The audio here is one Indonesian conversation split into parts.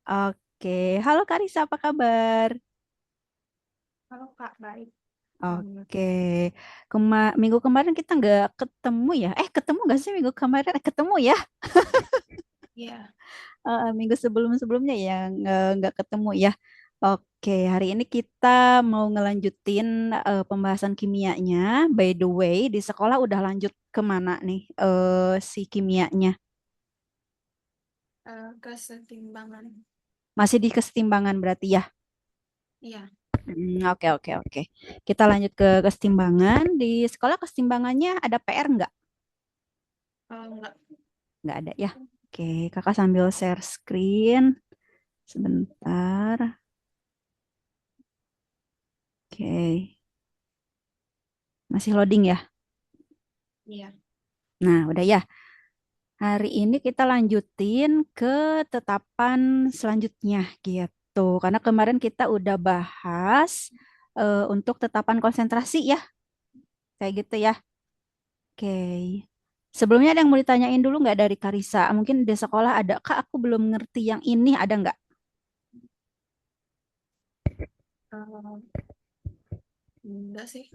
Oke, halo Karisa, apa kabar? Halo Kak, baik. Alhamdulillah. Oke, minggu kemarin kita nggak ketemu ya? Ketemu nggak sih minggu kemarin? Ketemu ya? Iya, Minggu sebelum-sebelumnya ya nggak ketemu ya. Oke, hari ini kita mau ngelanjutin pembahasan kimianya. By the way, di sekolah udah lanjut kemana nih si kimianya? kesetimbangan. Masih di kesetimbangan berarti ya? Iya, Oke, oke, oke. Kita lanjut ke kesetimbangan. Di sekolah kesetimbangannya ada PR nggak? enggak. Nggak ada ya. Oke, kakak sambil share screen. Sebentar. Oke, masih loading ya. Iya. Nah, udah ya. Hari ini kita lanjutin ke tetapan selanjutnya gitu. Karena kemarin kita udah bahas untuk tetapan konsentrasi ya. Kayak gitu ya. Oke. Sebelumnya ada yang mau ditanyain dulu nggak dari Karisa? Mungkin di sekolah ada, Kak, aku belum ngerti yang ini, ada nggak? Eh, enggak sih.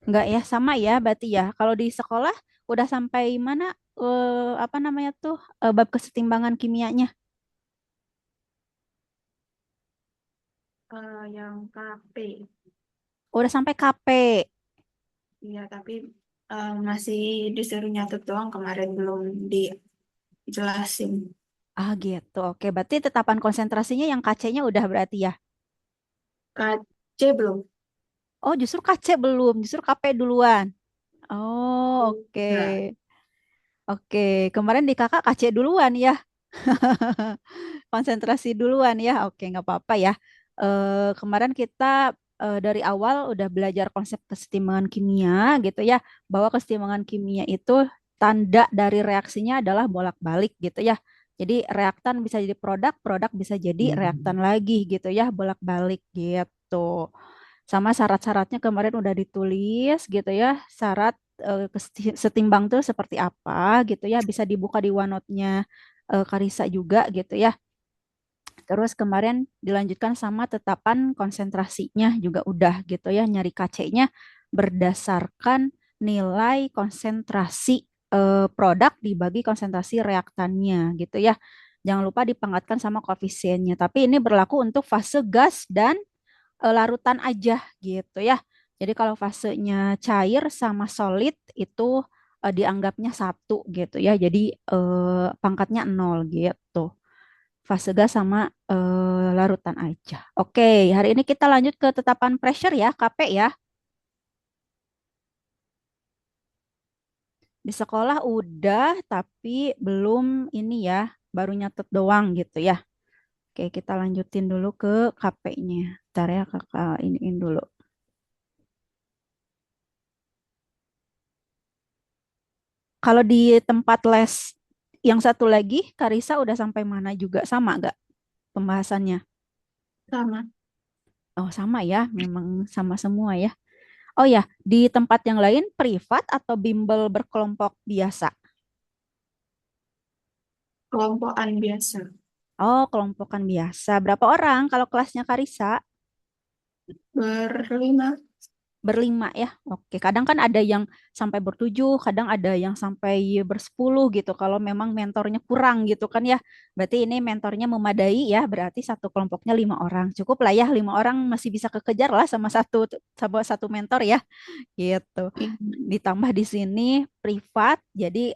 Nggak ya, sama ya berarti ya. Kalau di sekolah udah sampai mana apa namanya tuh bab kesetimbangan kimianya? Yang KP. Udah sampai KP. Iya, tapi masih disuruh nyatet doang kemarin belum dijelasin. Ah gitu. Oke, berarti tetapan konsentrasinya yang KC-nya udah berarti ya. KC belum. Oh, justru KC belum, justru KP duluan. Oh, oke. Enggak. Oke, kemarin di kakak KC duluan ya. Konsentrasi duluan ya. Oke, nggak apa-apa ya. Kemarin kita dari awal udah belajar konsep kesetimbangan kimia gitu ya, bahwa kesetimbangan kimia itu tanda dari reaksinya adalah bolak-balik gitu ya. Jadi reaktan bisa jadi produk, produk bisa jadi reaktan lagi gitu ya, bolak-balik gitu. Sama syarat-syaratnya kemarin udah ditulis gitu ya. Syarat setimbang tuh seperti apa gitu ya, bisa dibuka di OneNote-nya Karisa juga gitu ya. Terus kemarin dilanjutkan sama tetapan konsentrasinya juga udah gitu ya, nyari KC-nya berdasarkan nilai konsentrasi produk dibagi konsentrasi reaktannya gitu ya. Jangan lupa dipangkatkan sama koefisiennya. Tapi ini berlaku untuk fase gas dan larutan aja gitu ya. Jadi kalau fasenya cair sama solid itu dianggapnya satu gitu ya. Jadi pangkatnya nol gitu. Fase gas sama larutan aja. Oke, hari ini kita lanjut ke tetapan pressure ya, KP ya. Di sekolah udah, tapi belum ini ya, baru nyatet doang gitu ya. Oke, kita lanjutin dulu ke KP-nya. Ntar ya kakak iniin dulu. Kalau di tempat les yang satu lagi, Karisa udah sampai mana juga? Sama gak pembahasannya? Sama. Oh, sama ya, memang sama semua ya. Oh ya, di tempat yang lain privat atau bimbel berkelompok biasa? Kelompokan biasa. Oh, kelompokan biasa. Berapa orang kalau kelasnya Karisa? Berlima. Berlima ya. Oke, kadang kan ada yang sampai bertujuh, kadang ada yang sampai bersepuluh gitu. Kalau memang mentornya kurang gitu kan ya. Berarti ini mentornya memadai ya. Berarti satu kelompoknya 5 orang. Cukup lah ya, 5 orang masih bisa kekejar lah sama satu mentor ya. Gitu. Iya. Ditambah di sini privat, jadi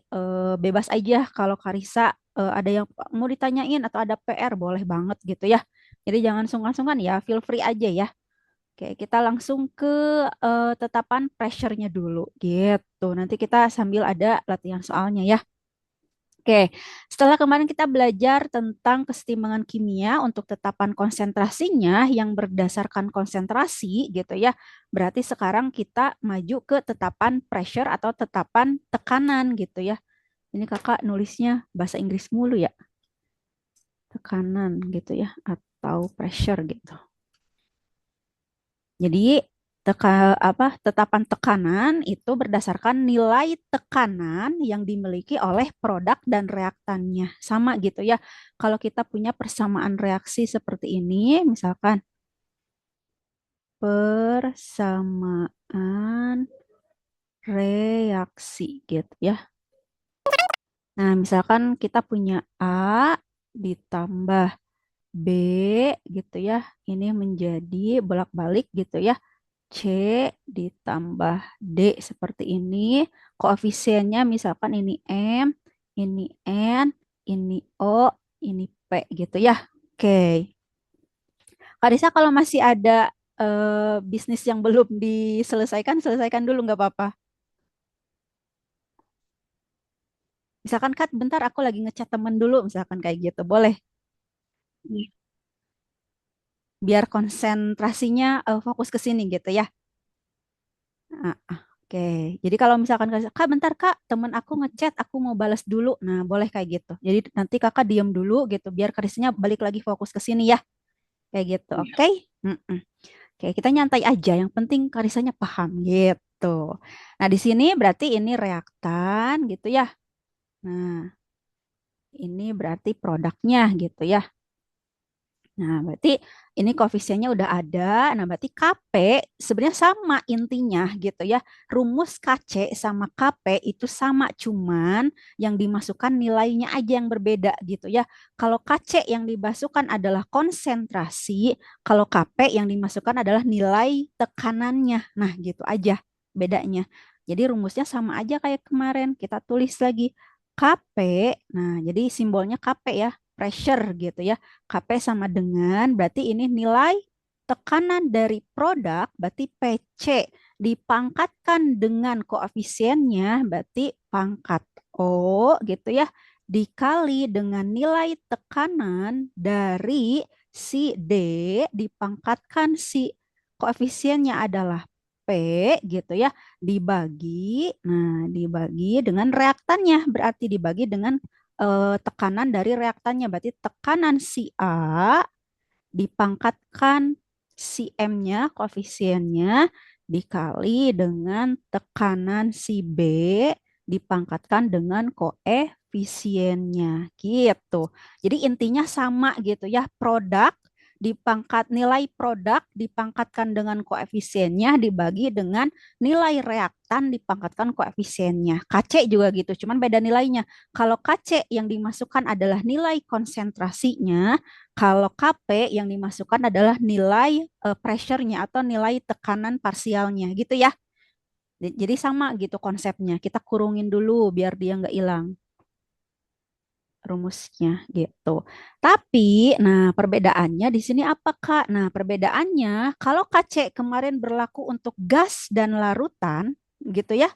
bebas aja kalau Karisa ada yang mau ditanyain atau ada PR boleh banget gitu ya. Jadi jangan sungkan-sungkan ya, feel free aja ya. Oke, kita langsung ke tetapan pressure-nya dulu gitu. Nanti kita sambil ada latihan soalnya ya. Oke, setelah kemarin kita belajar tentang kesetimbangan kimia untuk tetapan konsentrasinya yang berdasarkan konsentrasi gitu ya. Berarti sekarang kita maju ke tetapan pressure atau tetapan tekanan gitu ya. Ini kakak nulisnya bahasa Inggris mulu ya. Tekanan gitu ya atau pressure gitu. Jadi Tetapan tekanan itu berdasarkan nilai tekanan yang dimiliki oleh produk dan reaktannya. Sama gitu ya. Kalau kita punya persamaan reaksi seperti ini, misalkan persamaan reaksi gitu ya. Nah, misalkan kita punya A ditambah B gitu ya. Ini menjadi bolak-balik gitu ya. C ditambah D seperti ini. Koefisiennya misalkan ini M, ini N, ini O, ini P gitu ya. Oke. Kak Risa kalau masih ada bisnis yang belum diselesaikan, selesaikan dulu nggak apa-apa. Misalkan Kak, bentar aku lagi ngechat temen dulu, misalkan kayak gitu. Boleh, Iya. biar konsentrasinya fokus ke sini gitu ya. Oke, jadi kalau misalkan Kak, bentar Kak, temen aku ngechat, aku mau balas dulu. Nah, boleh kayak gitu. Jadi nanti Kakak diam dulu gitu, biar Karisnya balik lagi fokus ke sini ya. Kayak gitu, Iya. oke? Mm-mm. Oke, kita nyantai aja. Yang penting Karisanya paham gitu. Nah, di sini berarti ini reaktan gitu ya. Nah, ini berarti produknya gitu ya. Nah, berarti ini koefisiennya udah ada. Nah, berarti KP sebenarnya sama intinya gitu ya. Rumus KC sama KP itu sama, cuman yang dimasukkan nilainya aja yang berbeda gitu ya. Kalau KC yang dimasukkan adalah konsentrasi, kalau KP yang dimasukkan adalah nilai tekanannya. Nah, gitu aja bedanya. Jadi rumusnya sama aja kayak kemarin. Kita tulis lagi KP. Nah, jadi simbolnya KP ya, pressure gitu ya. KP sama dengan berarti ini nilai tekanan dari produk berarti PC dipangkatkan dengan koefisiennya berarti pangkat O gitu ya dikali dengan nilai tekanan dari si D dipangkatkan si koefisiennya adalah P gitu ya dibagi dibagi dengan reaktannya berarti dibagi dengan tekanan dari reaktannya berarti tekanan si A dipangkatkan si M-nya, koefisiennya, dikali dengan tekanan si B, dipangkatkan dengan koefisiennya. Gitu. Jadi intinya sama gitu ya. Nilai produk dipangkatkan dengan koefisiennya dibagi dengan nilai reaktan dipangkatkan koefisiennya. KC juga gitu, cuman beda nilainya. Kalau KC yang dimasukkan adalah nilai konsentrasinya, kalau KP yang dimasukkan adalah nilai pressure-nya atau nilai tekanan parsialnya gitu ya. Jadi sama gitu konsepnya. Kita kurungin dulu biar dia nggak hilang rumusnya gitu. Tapi, nah perbedaannya di sini apa Kak? Nah perbedaannya kalau KC kemarin berlaku untuk gas dan larutan gitu ya.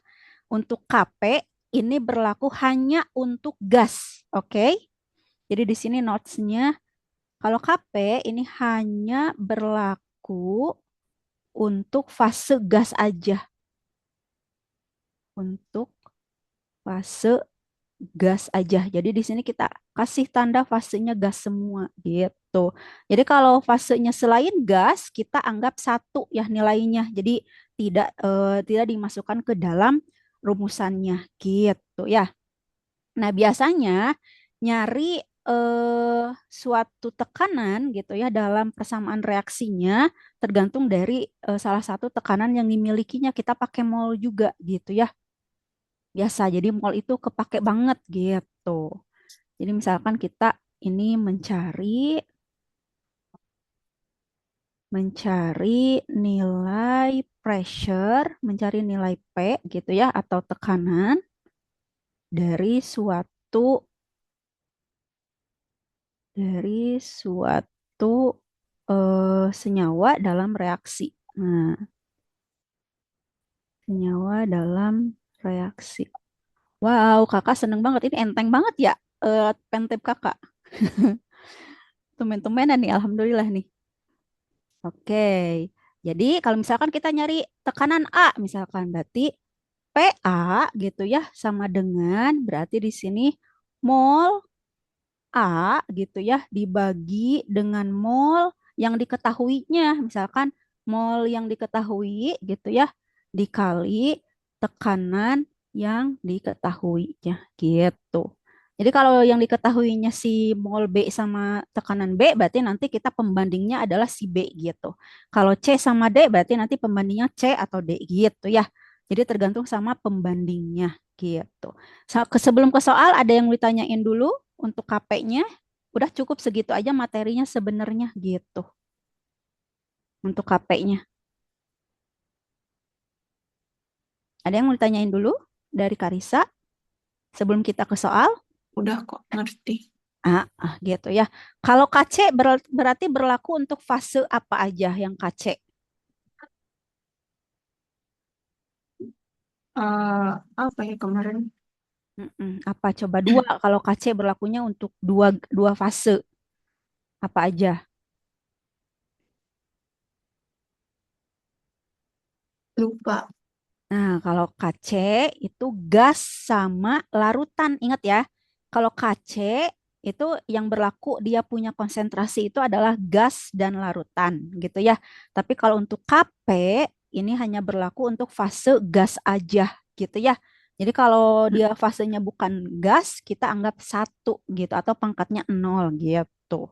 Untuk KP ini berlaku hanya untuk gas. Oke? Jadi di sini notes-nya kalau KP ini hanya berlaku untuk fase gas aja, untuk fase gas aja. Jadi di sini kita kasih tanda fasenya gas semua gitu. Jadi kalau fasenya selain gas, kita anggap satu ya nilainya. Jadi tidak dimasukkan ke dalam rumusannya gitu ya. Nah, biasanya nyari suatu tekanan gitu ya dalam persamaan reaksinya tergantung dari salah satu tekanan yang dimilikinya. Kita pakai mol juga gitu ya. Biasa. Jadi mol itu kepake banget gitu. Jadi misalkan kita ini mencari nilai pressure, mencari nilai P gitu ya atau tekanan dari suatu senyawa dalam reaksi. Nah, senyawa dalam reaksi. Wow, kakak seneng banget. Ini enteng banget ya, pentip kakak. Tumen-tumenan nih, alhamdulillah nih. Oke, jadi kalau misalkan kita nyari tekanan A, misalkan berarti PA gitu ya, sama dengan berarti di sini mol A gitu ya, dibagi dengan mol yang diketahuinya. Misalkan mol yang diketahui gitu ya dikali tekanan yang diketahuinya gitu. Jadi kalau yang diketahuinya si mol B sama tekanan B berarti nanti kita pembandingnya adalah si B gitu. Kalau C sama D berarti nanti pembandingnya C atau D gitu ya. Jadi tergantung sama pembandingnya gitu. Sebelum ke soal ada yang ditanyain dulu untuk KP-nya. Udah cukup segitu aja materinya sebenarnya gitu untuk KP-nya. Ada yang mau ditanyain dulu dari Karisa sebelum kita ke soal? Udah kok ngerti. Gitu ya. Kalau KC berarti berlaku untuk fase apa aja yang KC? Eh apa ya kemarin? Apa coba dua kalau KC berlakunya untuk dua dua fase apa aja? Lupa. Nah, kalau KC itu gas sama larutan. Ingat ya, kalau KC itu yang berlaku dia punya konsentrasi itu adalah gas dan larutan gitu ya. Tapi kalau untuk KP ini hanya berlaku untuk fase gas aja gitu ya. Jadi kalau dia fasenya bukan gas, kita anggap satu gitu atau pangkatnya nol gitu.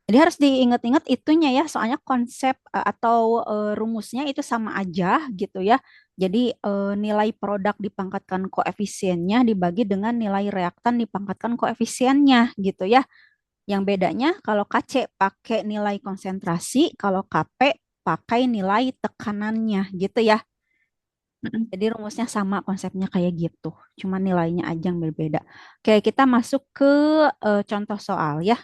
Jadi harus diingat-ingat itunya ya, soalnya konsep atau rumusnya itu sama aja gitu ya. Jadi nilai produk dipangkatkan koefisiennya dibagi dengan nilai reaktan dipangkatkan koefisiennya gitu ya. Yang bedanya kalau KC pakai nilai konsentrasi, kalau KP pakai nilai tekanannya gitu ya. Mm-mm. Jadi rumusnya sama konsepnya kayak gitu, cuma nilainya aja yang berbeda. Oke, kita masuk ke contoh soal ya.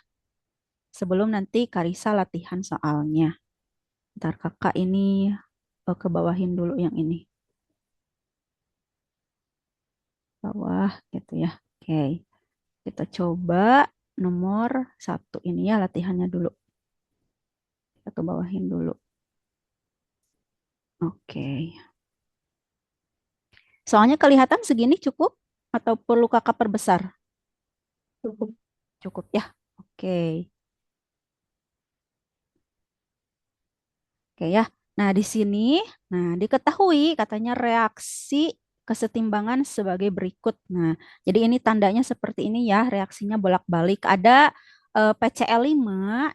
Sebelum nanti Karisa latihan soalnya. Ntar kakak ini ke bawahin dulu yang ini. Bawah gitu ya. Oke, kita coba nomor satu ini ya latihannya dulu. Kita ke bawahin dulu. Oke. Soalnya kelihatan segini cukup atau perlu kakak perbesar? Cukup. Cukup ya. Oke. Oke ya. Nah, di sini, nah diketahui katanya reaksi kesetimbangan sebagai berikut. Nah, jadi ini tandanya seperti ini ya, reaksinya bolak-balik. Ada PCl5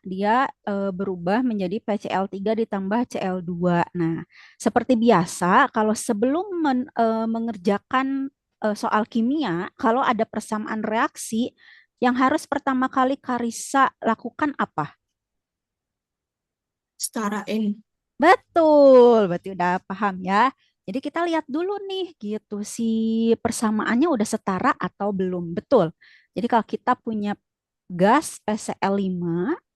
dia berubah menjadi PCl3 ditambah Cl2. Nah, seperti biasa kalau sebelum mengerjakan soal kimia, kalau ada persamaan reaksi, yang harus pertama kali Karisa lakukan apa? Setarain. Betul, berarti udah paham ya. Jadi kita lihat dulu nih gitu si persamaannya udah setara atau belum. Betul. Jadi kalau kita punya gas PCl5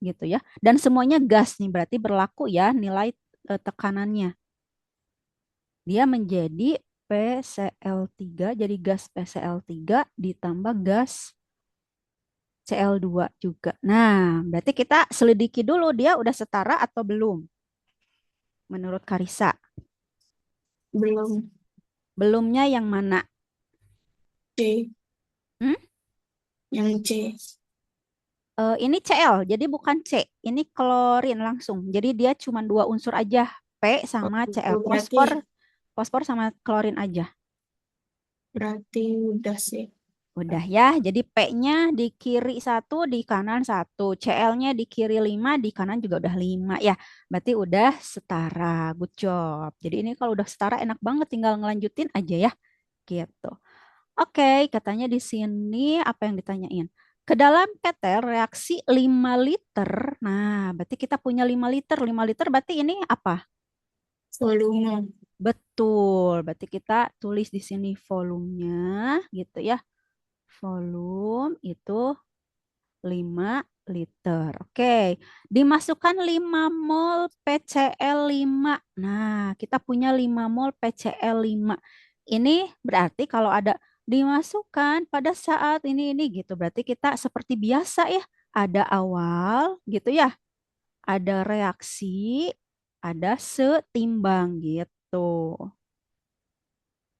gitu ya dan semuanya gas nih berarti berlaku ya nilai tekanannya. Dia menjadi PCl3 jadi gas PCl3 ditambah gas Cl2 juga. Nah, berarti kita selidiki dulu dia udah setara atau belum menurut Karisa. Belum. Belumnya yang mana? C. Hmm? Yang C. Ini Cl, jadi bukan C. Ini klorin langsung. Jadi dia cuma dua unsur aja, P Oh, sama Cl. berarti Fosfor sama klorin aja. berarti udah C. Udah ya, jadi P-nya di kiri satu, di kanan satu. Cl-nya di kiri 5, di kanan juga udah 5 ya. Berarti udah setara. Good job. Jadi ini kalau udah setara enak banget tinggal ngelanjutin aja ya. Gitu. Oke, katanya di sini apa yang ditanyain? Ke dalam ketel reaksi 5 liter. Nah, berarti kita punya 5 liter. 5 liter berarti ini apa? Volume. Betul. Berarti kita tulis di sini volumenya gitu ya. Volume itu 5 liter. Oke. Dimasukkan 5 mol PCl5. Nah, kita punya 5 mol PCl5. Ini berarti kalau ada dimasukkan pada saat ini gitu. Berarti kita seperti biasa ya. Ada awal gitu ya. Ada reaksi, ada setimbang gitu.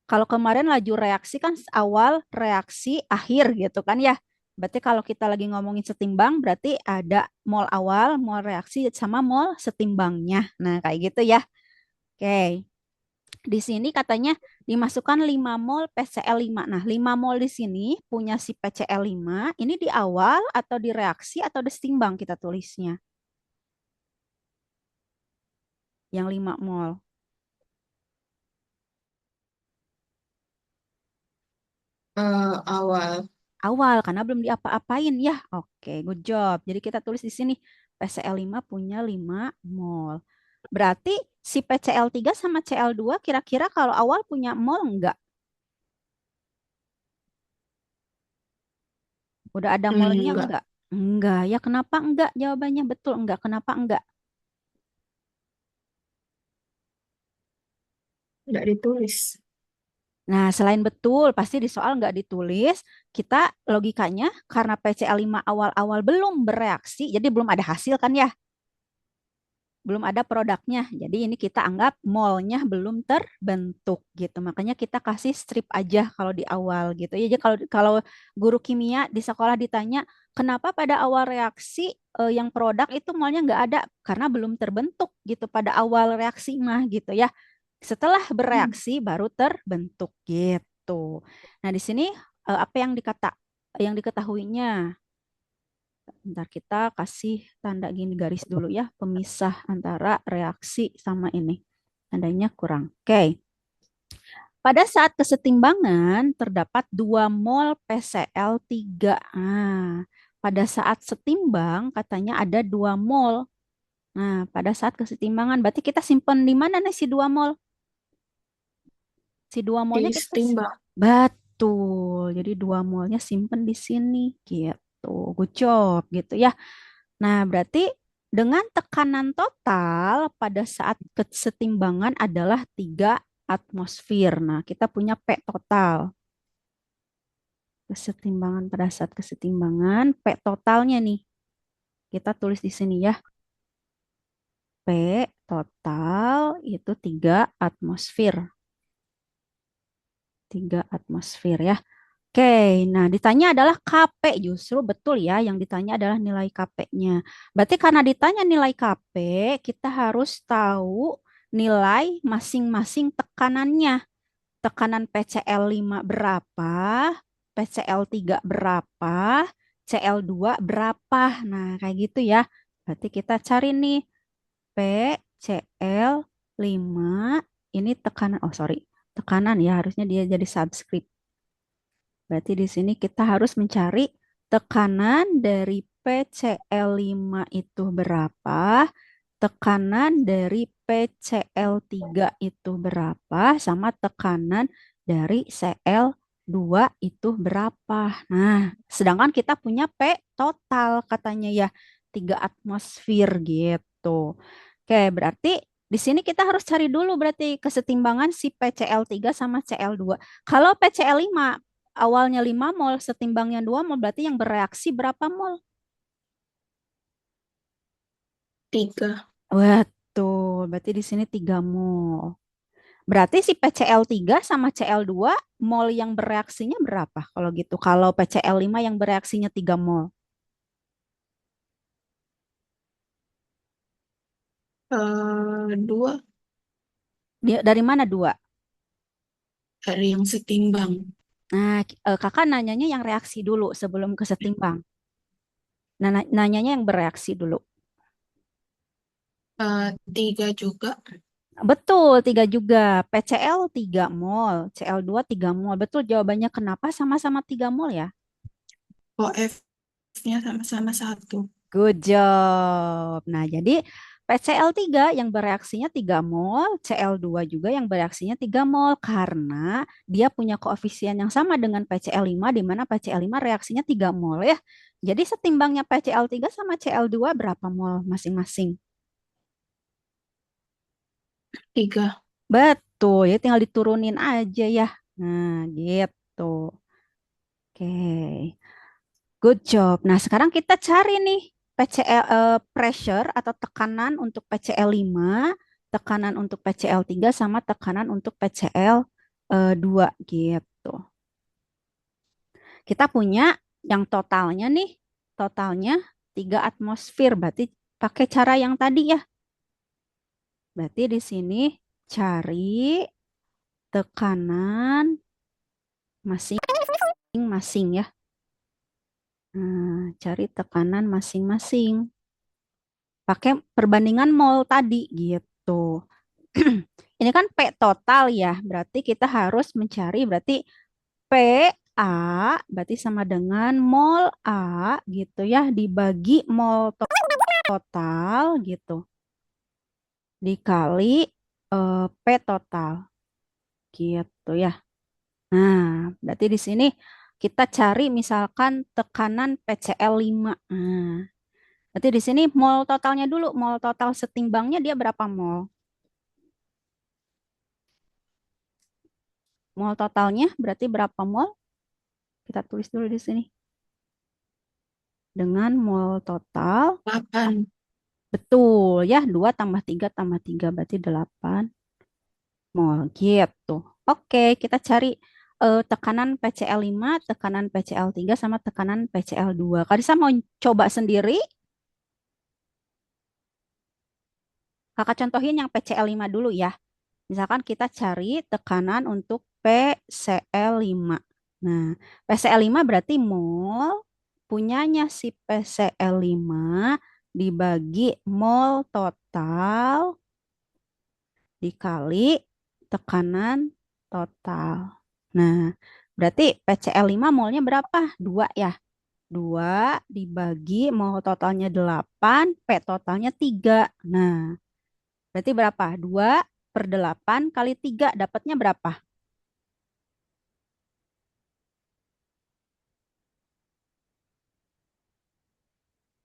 Kalau kemarin laju reaksi kan awal, reaksi, akhir gitu kan ya. Berarti kalau kita lagi ngomongin setimbang, berarti ada mol awal, mol reaksi, sama mol setimbangnya. Nah, kayak gitu ya. Oke. Di sini katanya dimasukkan 5 mol PCl5. Nah, 5 mol di sini punya si PCl5. Ini di awal atau di reaksi atau di setimbang kita tulisnya. Yang 5 mol. Awal. Awal karena belum diapa-apain ya. Oke, good job. Jadi kita tulis di sini PCl5 punya 5 mol. Berarti si PCl3 sama Cl2 kira-kira kalau awal punya mol enggak? Udah ada molnya Enggak. enggak? Enggak. Ya kenapa enggak? Jawabannya betul enggak. Kenapa enggak? Enggak ditulis. Nah, selain betul, pasti di soal nggak ditulis, kita logikanya karena PCl5 awal-awal belum bereaksi, jadi belum ada hasil kan ya? Belum ada produknya. Jadi ini kita anggap molnya belum terbentuk gitu. Makanya kita kasih strip aja kalau di awal gitu. Ya, jadi kalau kalau guru kimia di sekolah ditanya, kenapa pada awal reaksi yang produk itu molnya nggak ada? Karena belum terbentuk gitu pada awal reaksi mah gitu ya. Setelah Hmm. bereaksi baru terbentuk gitu. Nah, di sini apa yang diketahuinya? Bentar kita kasih tanda gini garis dulu ya, pemisah antara reaksi sama ini. Tandanya kurang. Oke. Pada saat kesetimbangan terdapat 2 mol PCl3. Pada saat setimbang katanya ada 2 mol. Nah, pada saat kesetimbangan berarti kita simpan di mana nih si 2 mol? Si 2 molnya Di kita setimbang. betul. Jadi 2 molnya simpen di sini gitu. Good job gitu ya. Nah, berarti dengan tekanan total pada saat kesetimbangan adalah 3 atmosfer. Nah, kita punya P total. Kesetimbangan pada saat kesetimbangan, P totalnya nih. Kita tulis di sini ya. P total itu 3 atmosfer. 3 atmosfer ya. Oke, nah ditanya adalah KP justru betul ya, yang ditanya adalah nilai KP-nya. Berarti karena ditanya nilai KP, kita harus tahu nilai masing-masing tekanannya. Tekanan PCl5 berapa, PCl3 berapa, Cl2 berapa. Nah, kayak gitu ya. Berarti kita cari nih PCl5 ini tekanan, oh sorry, tekanan ya, harusnya dia jadi subscript. Berarti di sini kita harus mencari tekanan dari PCl5 itu berapa, tekanan dari PCl3 itu berapa, sama tekanan dari Cl2 itu berapa. Nah, sedangkan kita punya P total katanya ya, 3 atmosfer gitu. Oke, berarti di sini kita harus cari dulu berarti kesetimbangan si PCl3 sama Cl2. Kalau PCl5 awalnya 5 mol, setimbangnya 2 mol, berarti yang bereaksi berapa mol? Tiga. Betul, berarti di sini 3 mol. Berarti si PCl3 sama Cl2 mol yang bereaksinya berapa kalau gitu? Kalau PCl5 yang bereaksinya 3 mol. Dua Dia dari mana dua? dari yang setimbang. Nah, kakak nanyanya yang reaksi dulu sebelum ke setimbang. Nah, nanyanya yang bereaksi dulu. Tiga juga. Betul, 3 juga. PCl 3 mol, Cl2 3 mol. Betul jawabannya kenapa sama-sama 3 mol ya? OF-nya sama-sama satu. Good job. Nah, jadi PCl3 yang bereaksinya 3 mol, Cl2 juga yang bereaksinya 3 mol karena dia punya koefisien yang sama dengan PCl5 di mana PCl5 reaksinya 3 mol ya. Jadi setimbangnya PCl3 sama Cl2 berapa mol masing-masing? Tiga. Betul, ya tinggal diturunin aja ya. Nah, gitu. Oke. Good job. Nah, sekarang kita cari nih PCL pressure atau tekanan untuk PCl5, tekanan untuk PCl3 sama tekanan untuk PCl2 gitu. Kita punya Yang totalnya nih, totalnya 3 atmosfer. Berarti pakai cara yang tadi ya. Berarti di sini cari tekanan masing-masing ya. Nah, cari tekanan masing-masing. Pakai perbandingan mol tadi gitu. Ini kan P total ya. Berarti kita harus mencari berarti P A berarti sama dengan mol A gitu ya dibagi mol total gitu dikali P total gitu ya. Nah, berarti di sini kita cari misalkan tekanan PCl 5. Nah, berarti di sini mol totalnya dulu, mol total setimbangnya dia berapa mol? Mol totalnya berarti berapa mol? Kita tulis dulu di sini. Dengan mol total, 8. betul ya, 2 tambah 3 tambah 3 berarti 8 mol gitu. Oke, kita cari tekanan PCl 5, tekanan PCl 3 sama tekanan PCl 2. Karisa mau coba sendiri? Kakak contohin yang PCl 5 dulu ya. Misalkan kita cari tekanan untuk PCl 5. Nah, PCl 5 berarti mol punyanya si PCl 5 dibagi mol total dikali tekanan total. Nah, berarti PCl 5 molnya berapa? 2 ya. 2 dibagi mol totalnya 8, P totalnya 3. Nah, berarti berapa? 2/8 kali 3 dapatnya berapa?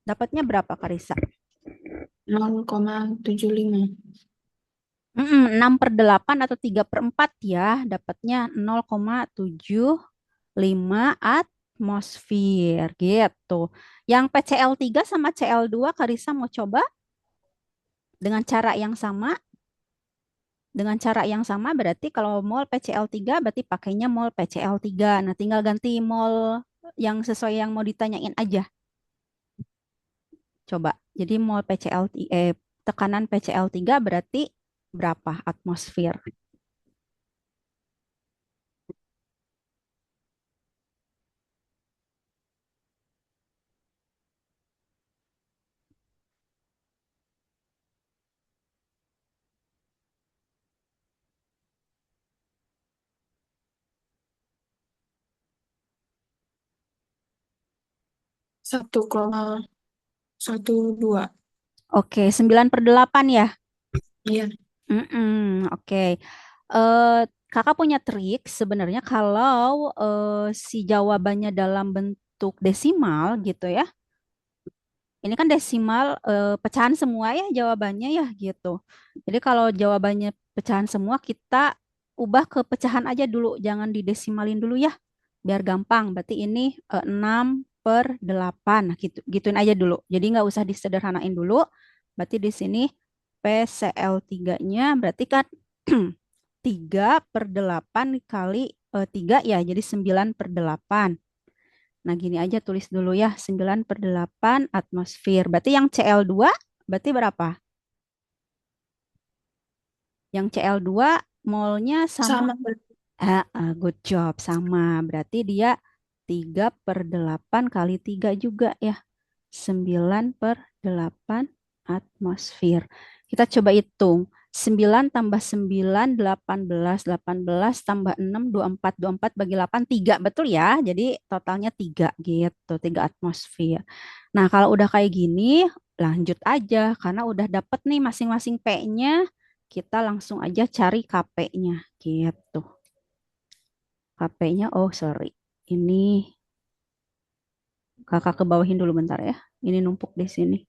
Dapatnya berapa, Karisa? 0,75. 6/8 atau 3/4 ya. Dapatnya 0,75 atmosfer gitu. Yang PCl 3 sama Cl 2 Karisa mau coba dengan cara yang sama. Dengan cara yang sama berarti kalau mol PCl 3 berarti pakainya mol PCl 3. Nah, tinggal ganti mol yang sesuai yang mau ditanyain aja. Coba. Jadi mol tekanan PCl 3 berarti berapa atmosfer? 1,12. Oke, 9/8 ya. Iya. Oke. Eh, Kakak punya trik sebenarnya kalau si jawabannya dalam bentuk desimal gitu ya. Ini kan desimal pecahan semua ya jawabannya ya gitu. Jadi kalau jawabannya pecahan semua kita ubah ke pecahan aja dulu, jangan didesimalin dulu ya. Biar gampang. Berarti ini 6/8. Nah, gitu, gituin aja dulu. Jadi nggak usah disederhanain dulu. Berarti di sini PCl 3-nya berarti kan 3/8 kali 3 ya. Jadi 9/8. Nah, gini aja tulis dulu ya. 9/8 atmosfer. Berarti yang Cl 2 berarti berapa? Yang Cl 2 molnya sama. Sama. Good job. Sama. Berarti dia 3/8 kali 3 juga ya. 9/8 atmosfer. Kita coba hitung. 9 tambah 9, 18. 18 tambah 6, 24. 24 bagi 8, 3. Betul ya? Jadi totalnya 3 gitu. 3 atmosfer. Nah, kalau udah kayak gini, lanjut aja. Karena udah dapet nih masing-masing P-nya. Kita langsung aja cari KP-nya gitu. KP-nya, oh sorry. Ini kakak ke bawahin dulu bentar ya. Ini numpuk di sini.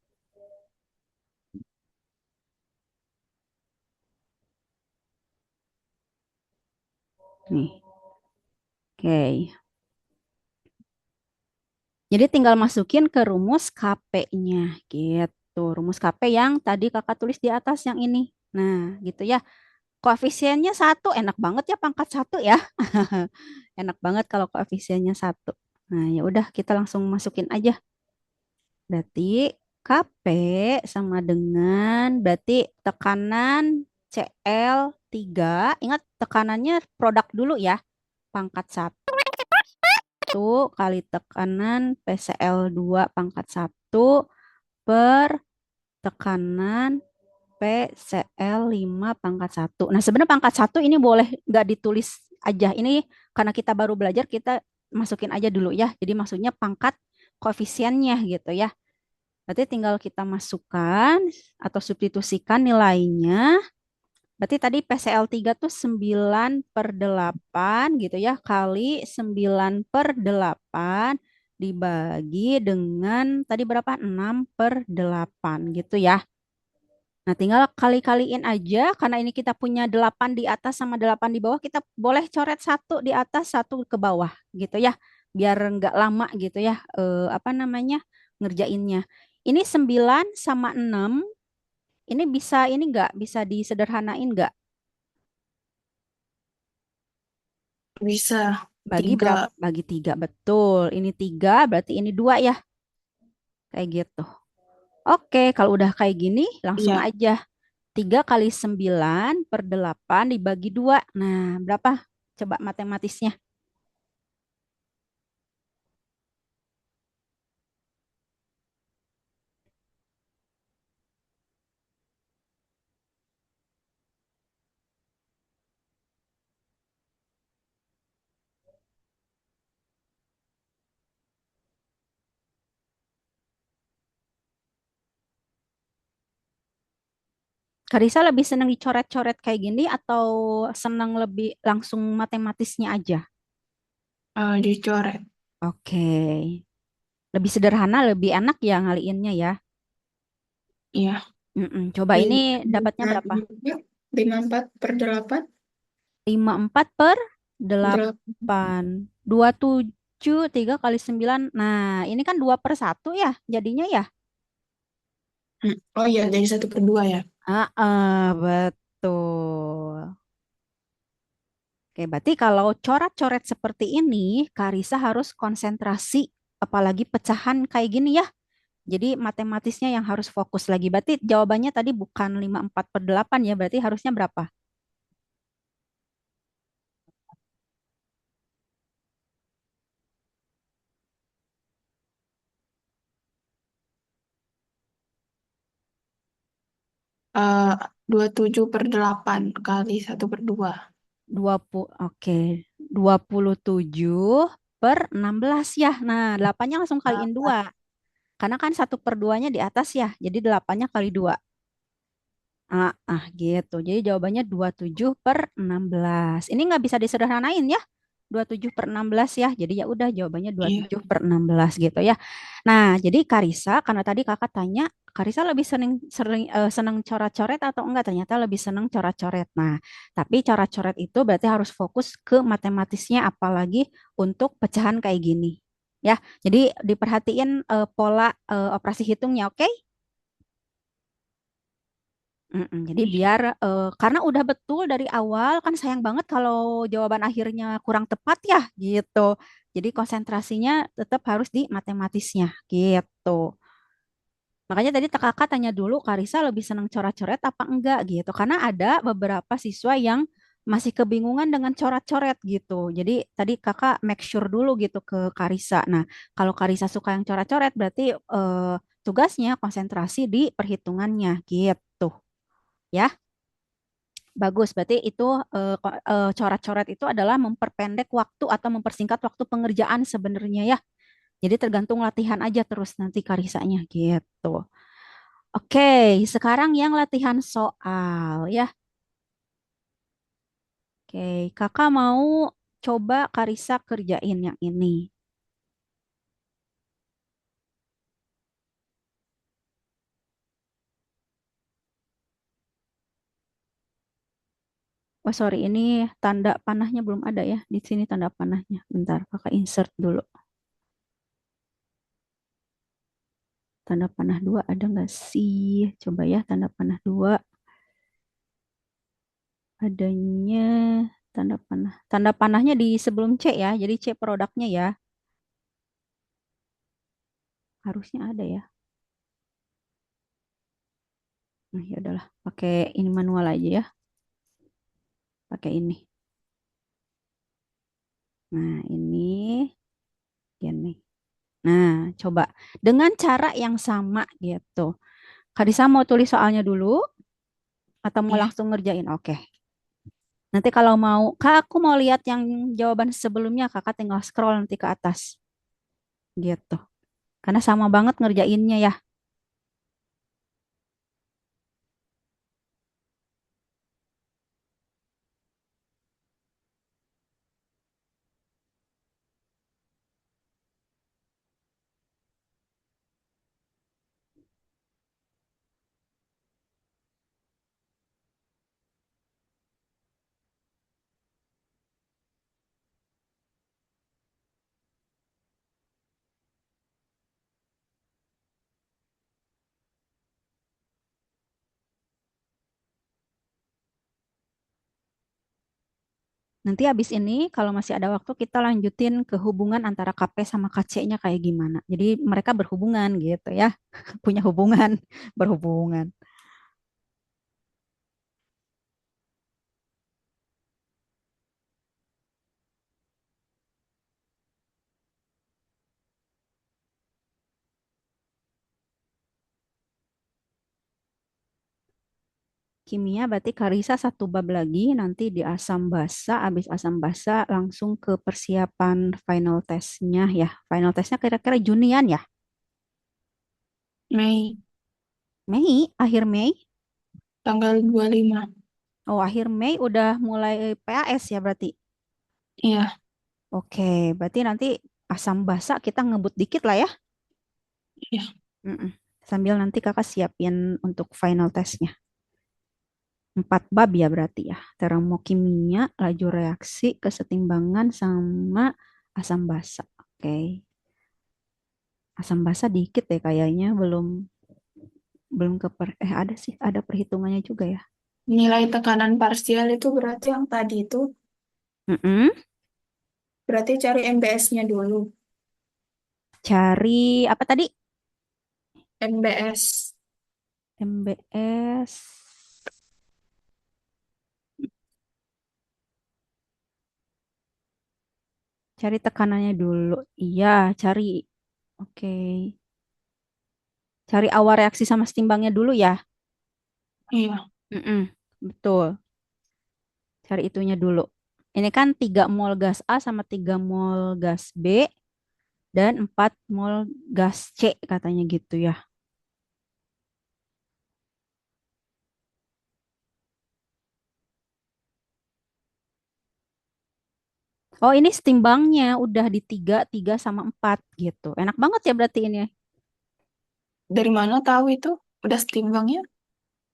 Nih. Oke. Jadi tinggal masukin ke rumus KP-nya gitu. Rumus KP yang tadi kakak tulis di atas yang ini. Nah, gitu ya. Koefisiennya 1, enak banget ya pangkat 1 ya. Enak banget kalau koefisiennya 1. Nah, ya udah kita langsung masukin aja. Berarti KP sama dengan berarti tekanan CL3. Ingat tekanannya produk dulu ya. Pangkat 1 kali tekanan PCl2 pangkat 1 per tekanan PCl5 pangkat 1. Nah, sebenarnya pangkat 1 ini boleh nggak ditulis aja. Ini karena kita baru belajar, kita masukin aja dulu ya. Jadi maksudnya pangkat koefisiennya gitu ya. Berarti tinggal kita masukkan atau substitusikan nilainya. Berarti tadi PCl3 tuh 9/8 gitu ya. Kali 9/8 dibagi dengan tadi berapa? 6/8 gitu ya. Nah, tinggal kali-kaliin aja karena ini kita punya 8 di atas sama 8 di bawah, kita boleh coret satu di atas, satu ke bawah gitu ya. Biar nggak lama gitu ya apa namanya ngerjainnya. Ini 9 sama 6 ini bisa ini nggak bisa disederhanain nggak? Bisa Bagi tiga. berapa? Bagi 3 betul. Ini 3 berarti ini 2 ya. Kayak gitu. Oke, kalau udah kayak gini langsung Iya. aja. 3 kali 9/8 dibagi 2. Nah, berapa? Coba matematisnya. Karisa lebih senang dicoret-coret kayak gini atau senang lebih langsung matematisnya aja? Dicoret. Oke. Lebih sederhana, lebih enak ya ngaliinnya ya. Iya. Coba ini dapatnya berapa? 54/8. 54/8. Delapan. 27, 3 kali 9. Nah, ini kan 2/1 ya jadinya ya? Oh iya, jadi 1/2 ya. Betul. Oke, berarti kalau coret-coret seperti ini, Karisa harus konsentrasi, apalagi pecahan kayak gini ya. Jadi matematisnya yang harus fokus lagi. Berarti jawabannya tadi bukan 54/8 ya, berarti harusnya berapa? Eh 27/8 kali 1/2. 20, oke. 27/16 ya. Nah, 8-nya langsung kaliin 2. Karena kan 1/2-nya di atas ya, jadi 8-nya kali 2. Gitu. Jadi jawabannya 27/16. Ini nggak bisa disederhanain ya. 27/16 ya. Jadi ya udah jawabannya dua puluh Iya. tujuh per enam belas gitu ya. Nah, jadi Karisa karena tadi Kakak tanya, Karisa lebih seneng coret-coret atau enggak? Ternyata lebih seneng coret-coret. Nah, tapi coret-coret itu berarti harus fokus ke matematisnya apalagi untuk pecahan kayak gini. Ya. Jadi diperhatiin pola operasi hitungnya, oke? Jadi biar karena udah betul dari awal kan sayang banget kalau jawaban akhirnya kurang tepat ya gitu. Jadi konsentrasinya tetap harus di matematisnya gitu. Makanya tadi kakak tanya dulu Karisa lebih senang coret-coret apa enggak gitu. Karena ada beberapa siswa yang masih kebingungan dengan coret-coret gitu. Jadi tadi kakak make sure dulu gitu ke Karisa. Nah, kalau Karisa suka yang coret-coret berarti tugasnya konsentrasi di perhitungannya gitu. Ya. Bagus, berarti itu coret-coret itu adalah memperpendek waktu atau mempersingkat waktu pengerjaan sebenarnya ya. Jadi tergantung latihan aja terus nanti Karisanya gitu. Oke, sekarang yang latihan soal ya. Oke, kakak mau coba Karisa kerjain yang ini. Oh sorry, ini tanda panahnya belum ada ya. Di sini tanda panahnya. Bentar, kakak insert dulu. Tanda panah 2 ada nggak sih? Coba ya tanda panah 2. Adanya tanda panah. Tanda panahnya di sebelum C ya. Jadi C produknya ya. Harusnya ada ya. Nah, ya udahlah, pakai ini manual aja ya. Pakai ini. Nah, ini gini. Nah, coba dengan cara yang sama gitu. Kadisa mau tulis soalnya dulu atau mau Iya. langsung ngerjain? Oke. Nanti kalau mau, Kak, aku mau lihat yang jawaban sebelumnya, Kakak tinggal scroll nanti ke atas gitu. Karena sama banget ngerjainnya ya. Nanti habis ini kalau masih ada waktu kita lanjutin ke hubungan antara KP sama KC-nya kayak gimana. Jadi mereka berhubungan gitu ya. Punya hubungan, berhubungan. Kimia berarti Karisa satu bab lagi, nanti di asam basa, habis asam basa langsung ke persiapan final testnya ya. Final testnya kira-kira Junian ya? Mei Mei, akhir Mei. tanggal 25. Oh, akhir Mei udah mulai PAS ya berarti. Iya, Oke, berarti nanti asam basa kita ngebut dikit lah ya. iya. Mm-mm. Sambil nanti kakak siapin untuk final testnya. 4 bab ya berarti ya. Termokimia, laju reaksi, kesetimbangan, sama asam basa. Oke. Asam basa dikit deh kayaknya belum belum ada sih ada perhitungannya juga ya. Nilai tekanan parsial itu berarti yang tadi itu, Mm-mm. berarti cari MBS-nya dulu. Cari apa tadi? MBS. MBS. Cari tekanannya dulu. Iya, cari. Oke. Cari awal reaksi sama setimbangnya dulu ya. Iya, Mm-mm. Betul. Cari itunya dulu. Ini kan 3 mol gas A sama 3 mol gas B dan 4 mol gas C katanya gitu ya. Oh, ini setimbangnya udah di 3 3 sama 4 gitu. Enak banget ya berarti ini. dari mana tahu itu? Udah setimbangnya?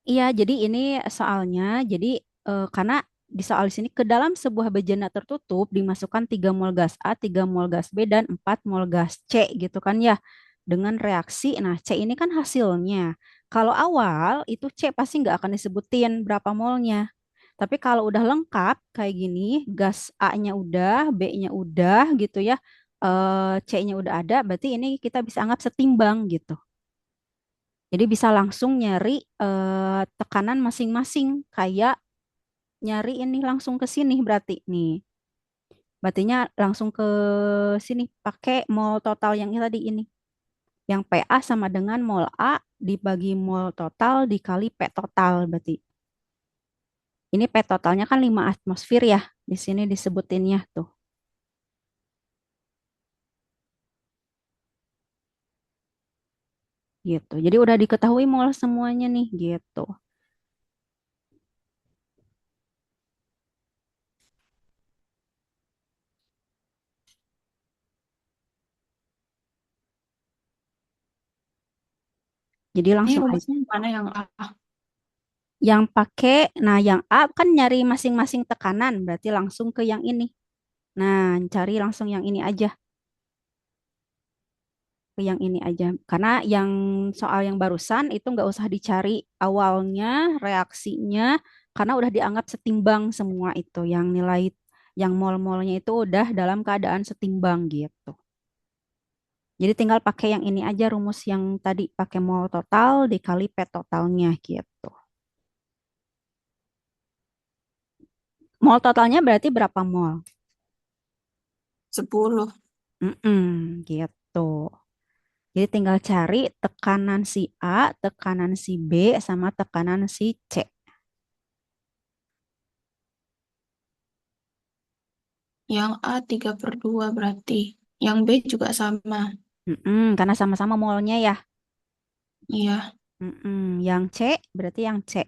Iya, jadi ini soalnya, jadi karena di soal di sini ke dalam sebuah bejana tertutup dimasukkan 3 mol gas A, 3 mol gas B, dan 4 mol gas C gitu kan ya. Dengan reaksi, nah C ini kan hasilnya. Kalau awal itu C pasti nggak akan disebutin berapa molnya. Tapi kalau udah lengkap kayak gini, gas A-nya udah, B-nya udah gitu ya, C-nya udah ada, berarti ini kita bisa anggap setimbang gitu. Jadi bisa langsung nyari tekanan masing-masing, kayak nyari ini langsung ke sini berarti nih. Berartinya langsung ke sini pakai mol total yang ini tadi ini. Yang PA sama dengan mol A dibagi mol total dikali P total berarti. Ini P totalnya kan 5 atmosfer ya. Di sini disebutinnya tuh gitu. Jadi udah diketahui mol semuanya nih gitu. Jadi Ini langsung aja. rumusnya mana yang A? Yang pakai, nah yang A kan nyari masing-masing tekanan, berarti langsung ke yang ini. Nah, cari langsung yang ini aja, ke yang ini aja. Karena yang soal yang barusan itu nggak usah dicari awalnya, reaksinya, karena udah dianggap setimbang semua itu. Yang nilai, yang mol-molnya itu udah dalam keadaan setimbang gitu. Jadi tinggal pakai yang ini aja rumus yang tadi pakai mol total dikali P totalnya gitu. Mol totalnya berarti berapa mol? 10. Gitu. Jadi tinggal cari tekanan si A, tekanan si B, sama tekanan si C. Yang A 3/2 berarti. Yang B juga sama. Karena sama-sama molnya ya. Iya. Yang C berarti yang C.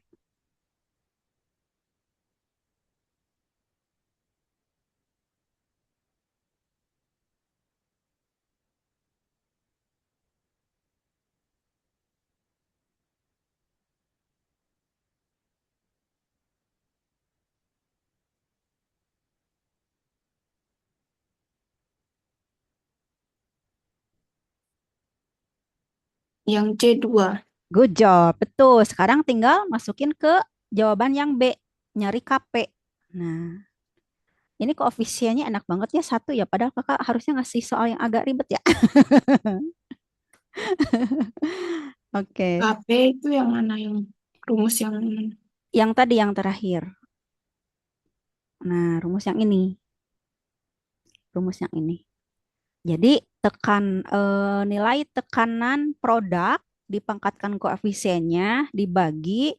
Yang C 2. Good job. Betul. Sekarang tinggal masukin ke jawaban yang B. Nyari KP. Nah, ini koefisiennya enak banget ya satu ya. Padahal kakak harusnya ngasih soal yang agak ribet ya. Oke. KP itu yang mana? Yang rumus yang mana? Yang tadi yang terakhir. Nah, rumus yang ini. Rumus yang ini. Jadi nilai tekanan produk dipangkatkan koefisiennya dibagi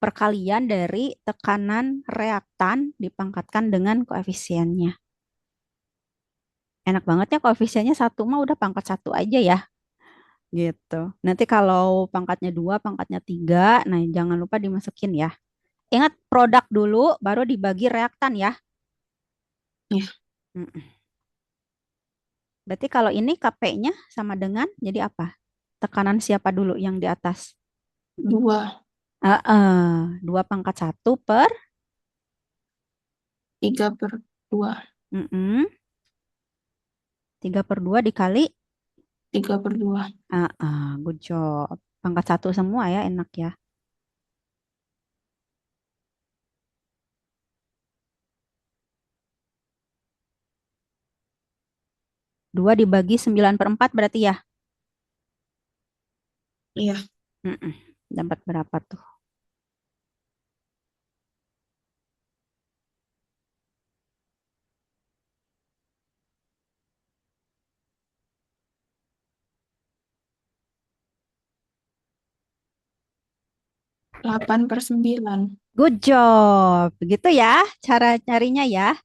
perkalian dari tekanan reaktan dipangkatkan dengan koefisiennya. Enak banget ya koefisiennya satu mah udah pangkat satu aja ya gitu. Nanti kalau pangkatnya dua, pangkatnya tiga, nah jangan lupa dimasukin ya. Ingat produk dulu baru dibagi reaktan ya. Ya, Mm. Berarti kalau ini KP-nya sama dengan jadi apa? Tekanan siapa dulu yang di atas? 2. Dua pangkat satu per 3/2. mm-mm, tiga per dua dikali 3/2. good job. Pangkat satu semua ya enak ya. Dua dibagi 9/4 berarti ya. Iya. Mm-mm. Dapat berapa tuh? 8/9. Good job. Begitu ya cara nyarinya ya.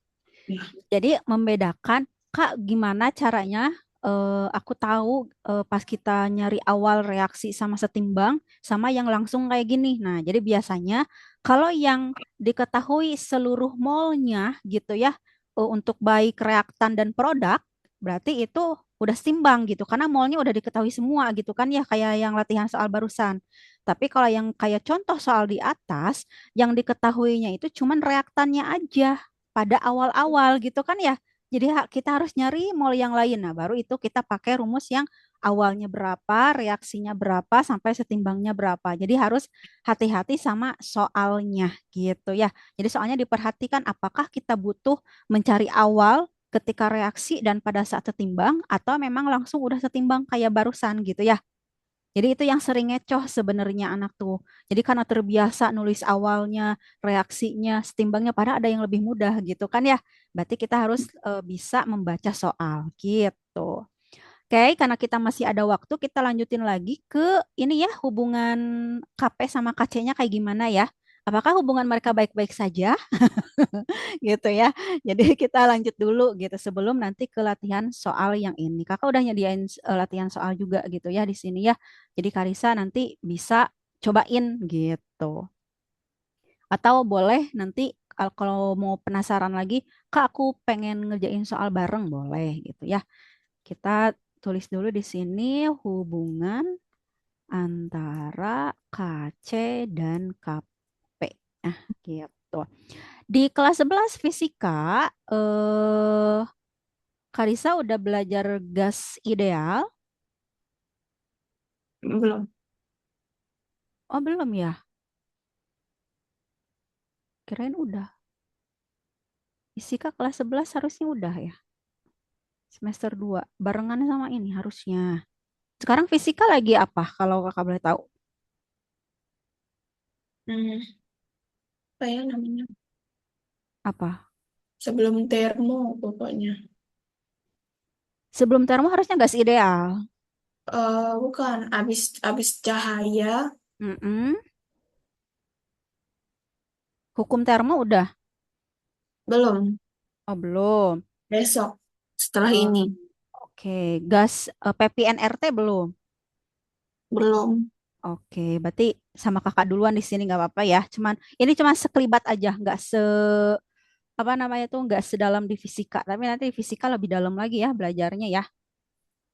Ya. Jadi membedakan, Kak, gimana caranya aku tahu pas kita nyari awal reaksi sama setimbang sama yang langsung kayak gini. Nah, jadi biasanya kalau yang diketahui seluruh molnya gitu ya untuk baik reaktan dan produk, berarti itu udah setimbang gitu karena molnya udah diketahui semua gitu kan ya kayak yang latihan soal barusan. Tapi kalau yang kayak contoh soal di atas, yang diketahuinya itu cuman reaktannya aja pada awal-awal gitu kan ya. Jadi kita harus nyari mol yang lain. Nah, baru itu kita pakai rumus yang awalnya berapa, reaksinya berapa, sampai setimbangnya berapa. Jadi harus hati-hati sama soalnya gitu ya. Jadi soalnya diperhatikan apakah kita butuh mencari awal ketika reaksi dan pada saat setimbang atau memang langsung udah setimbang kayak barusan gitu ya. Jadi itu yang sering ngecoh sebenarnya anak tuh. Jadi karena terbiasa nulis awalnya, reaksinya, setimbangnya, padahal ada yang lebih mudah gitu kan ya. Berarti kita harus bisa membaca soal gitu. Oke, karena kita masih ada waktu, kita lanjutin lagi ke ini ya, hubungan KP sama KC-nya kayak gimana ya. Apakah hubungan mereka baik-baik saja? Gitu ya. Jadi kita lanjut dulu gitu sebelum nanti ke latihan soal yang ini. Kakak udah nyediain latihan soal juga gitu ya di sini ya. Jadi Karisa nanti bisa cobain gitu. Atau boleh nanti kalau mau penasaran lagi, Kak aku pengen ngerjain soal bareng boleh gitu ya. Kita tulis dulu di sini hubungan antara KC dan KP. Nah, gitu. Di kelas 11 fisika, Karisa udah belajar gas ideal? Belum. Oh, belum ya? Kirain udah. Fisika kelas 11 harusnya udah ya. Semester 2 barengan sama ini harusnya. Sekarang fisika lagi apa kalau kakak boleh tahu? Hmm, apa ya namanya? Apa? Sebelum termo pokoknya. Sebelum termo harusnya gas ideal. Bukan, abis cahaya Mm-mm. Hukum termo udah? belum. Oh, belum. Besok setelah Eh, ini oke, gas PPNRT belum. belum. Oke, berarti sama kakak duluan di sini nggak apa-apa ya. Ini cuma sekelibat aja, nggak apa namanya tuh nggak sedalam di fisika. Tapi nanti di fisika lebih dalam lagi ya belajarnya ya.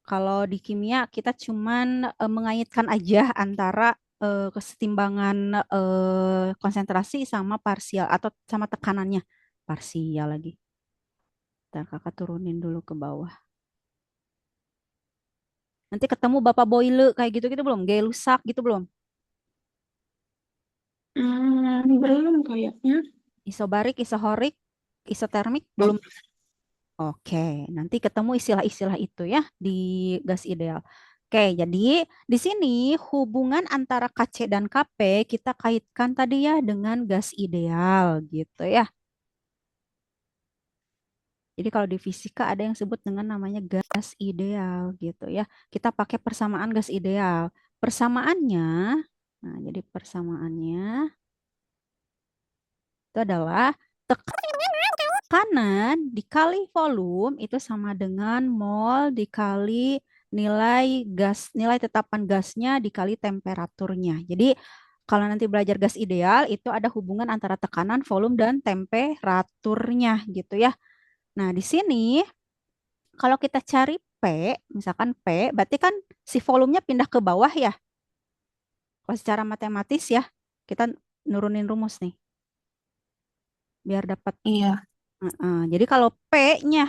Kalau di kimia kita cuman mengaitkan aja antara kesetimbangan konsentrasi sama parsial atau sama tekanannya. Parsial lagi. Ntar kakak turunin dulu ke bawah. Nanti ketemu Bapak Boyle kayak gitu-gitu belum? Gay-Lussac gitu belum? Belum kayaknya. Isobarik, isohorik, isotermik Belum. belum. Oke, nanti ketemu istilah-istilah itu ya di gas ideal. Oke, jadi di sini hubungan antara Kc dan Kp kita kaitkan tadi ya dengan gas ideal gitu ya. Jadi kalau di fisika ada yang sebut dengan namanya gas ideal gitu ya. Kita pakai persamaan gas ideal. Persamaannya, nah jadi persamaannya itu adalah tekanan dikali volume itu sama dengan mol dikali nilai tetapan gasnya dikali temperaturnya. Jadi kalau nanti belajar gas ideal itu ada hubungan antara tekanan, volume dan temperaturnya gitu ya. Nah, di sini kalau kita cari P, misalkan P, berarti kan si volumenya pindah ke bawah ya. Kalau secara matematis ya, kita nurunin rumus nih biar dapat. Iya. Jadi kalau P-nya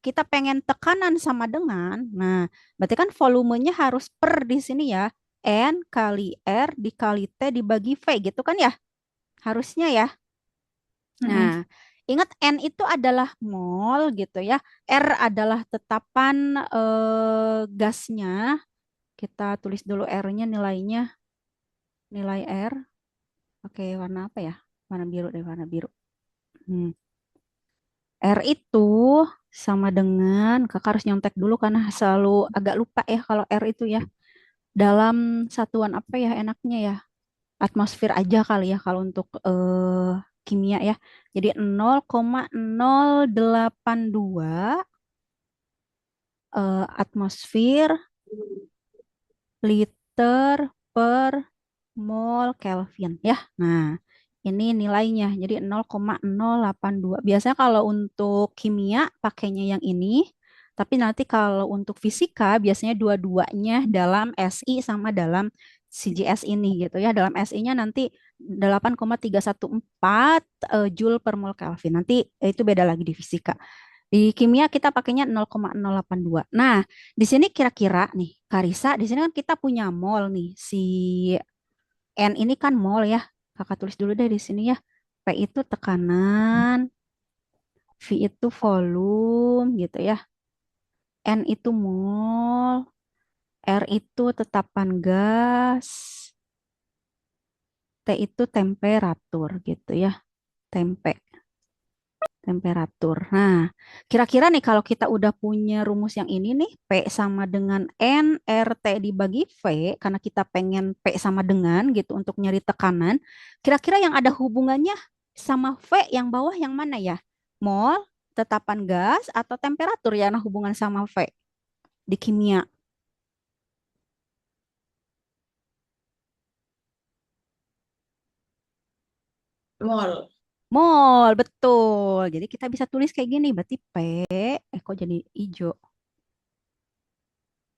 kita pengen tekanan sama dengan, nah berarti kan volumenya harus per di sini ya, N kali R dikali T dibagi V gitu kan ya, harusnya ya. Nah, Mm-mm. ingat N itu adalah mol gitu ya, R adalah tetapan gasnya. Kita tulis dulu R-nya nilainya, nilai R. Oke, warna apa ya? Warna biru deh, warna biru. Hmm. R itu sama dengan, kakak harus nyontek dulu karena selalu agak lupa ya kalau R itu ya. Dalam satuan apa ya enaknya ya? Atmosfer aja kali ya kalau untuk kimia ya. Jadi 0,082 atmosfer liter per mol Kelvin ya. Nah, ini nilainya. Jadi 0,082. Biasanya kalau untuk kimia pakainya yang ini, tapi nanti kalau untuk fisika biasanya dua-duanya dalam SI sama dalam CGS ini gitu ya. Dalam SI-nya nanti 8,314 Joule per mol Kelvin. Nanti itu beda lagi di fisika. Di kimia kita pakainya 0,082. Nah, di sini kira-kira nih, Karisa, di sini kan kita punya mol nih. Si N ini kan mol ya. Kakak tulis dulu deh di sini ya. P itu tekanan, V itu volume gitu ya. N itu mol, R itu tetapan gas, T itu temperatur gitu ya. Tempe. Temperatur. Nah, kira-kira nih kalau kita udah punya rumus yang ini nih, P sama dengan N, RT dibagi V, karena kita pengen P sama dengan gitu untuk nyari tekanan, kira-kira yang ada hubungannya sama V yang bawah yang mana ya? Mol, tetapan gas, atau temperatur ya, nah hubungan sama V di kimia. Mall. Mol, betul. Jadi kita bisa tulis kayak gini, berarti P, kok jadi hijau?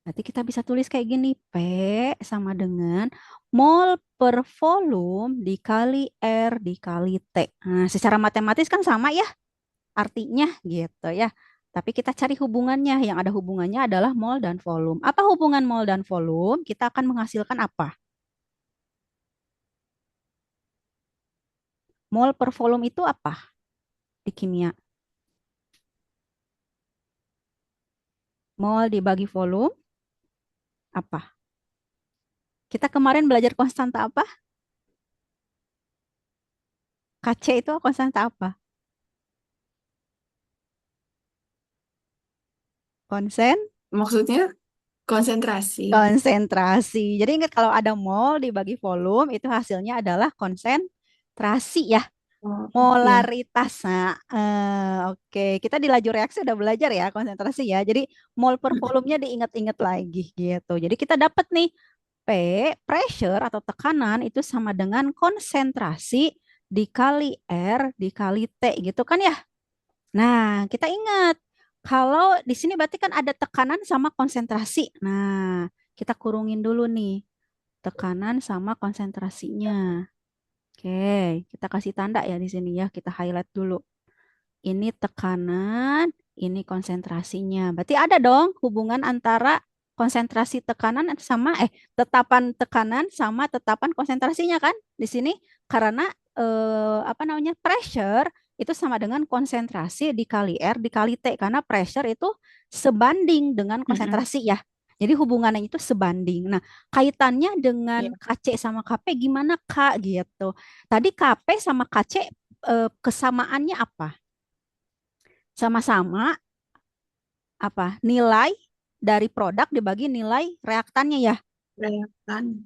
Berarti kita bisa tulis kayak gini, P sama dengan mol per volume dikali R dikali T. Nah, secara matematis kan sama ya artinya gitu ya. Tapi kita cari hubungannya. Yang ada hubungannya adalah mol dan volume. Apa hubungan mol dan volume? Kita akan menghasilkan apa? Mol per volume itu apa di kimia? Mol dibagi volume, apa? Kita kemarin belajar konstanta apa? Kc itu konstanta apa? Konsen? Maksudnya konsentrasi. Konsentrasi. Jadi ingat kalau ada mol dibagi volume, itu hasilnya adalah konsentrasi ya. Oh, ya. Molaritas. Nah, oke. Kita di laju reaksi udah belajar ya konsentrasi ya. Jadi mol per volumenya diingat-ingat lagi gitu. Jadi kita dapat nih P, pressure atau tekanan itu sama dengan konsentrasi dikali R dikali T gitu kan ya. Nah, kita ingat kalau di sini berarti kan ada tekanan sama konsentrasi. Nah, kita kurungin dulu nih tekanan sama konsentrasinya. Oke, kita kasih tanda ya di sini ya. Kita highlight dulu. Ini tekanan, ini konsentrasinya. Berarti ada dong hubungan antara konsentrasi tekanan sama tetapan tekanan sama tetapan konsentrasinya kan di sini karena apa namanya pressure itu sama dengan konsentrasi dikali R dikali T karena pressure itu sebanding dengan Mm-mm. konsentrasi ya. Jadi hubungannya itu sebanding. Nah, kaitannya Ya, dengan KC sama KP gimana Kak gitu. Tadi KP sama KC kesamaannya apa? Sama-sama apa nilai dari produk dibagi nilai reaktannya ya. reakan.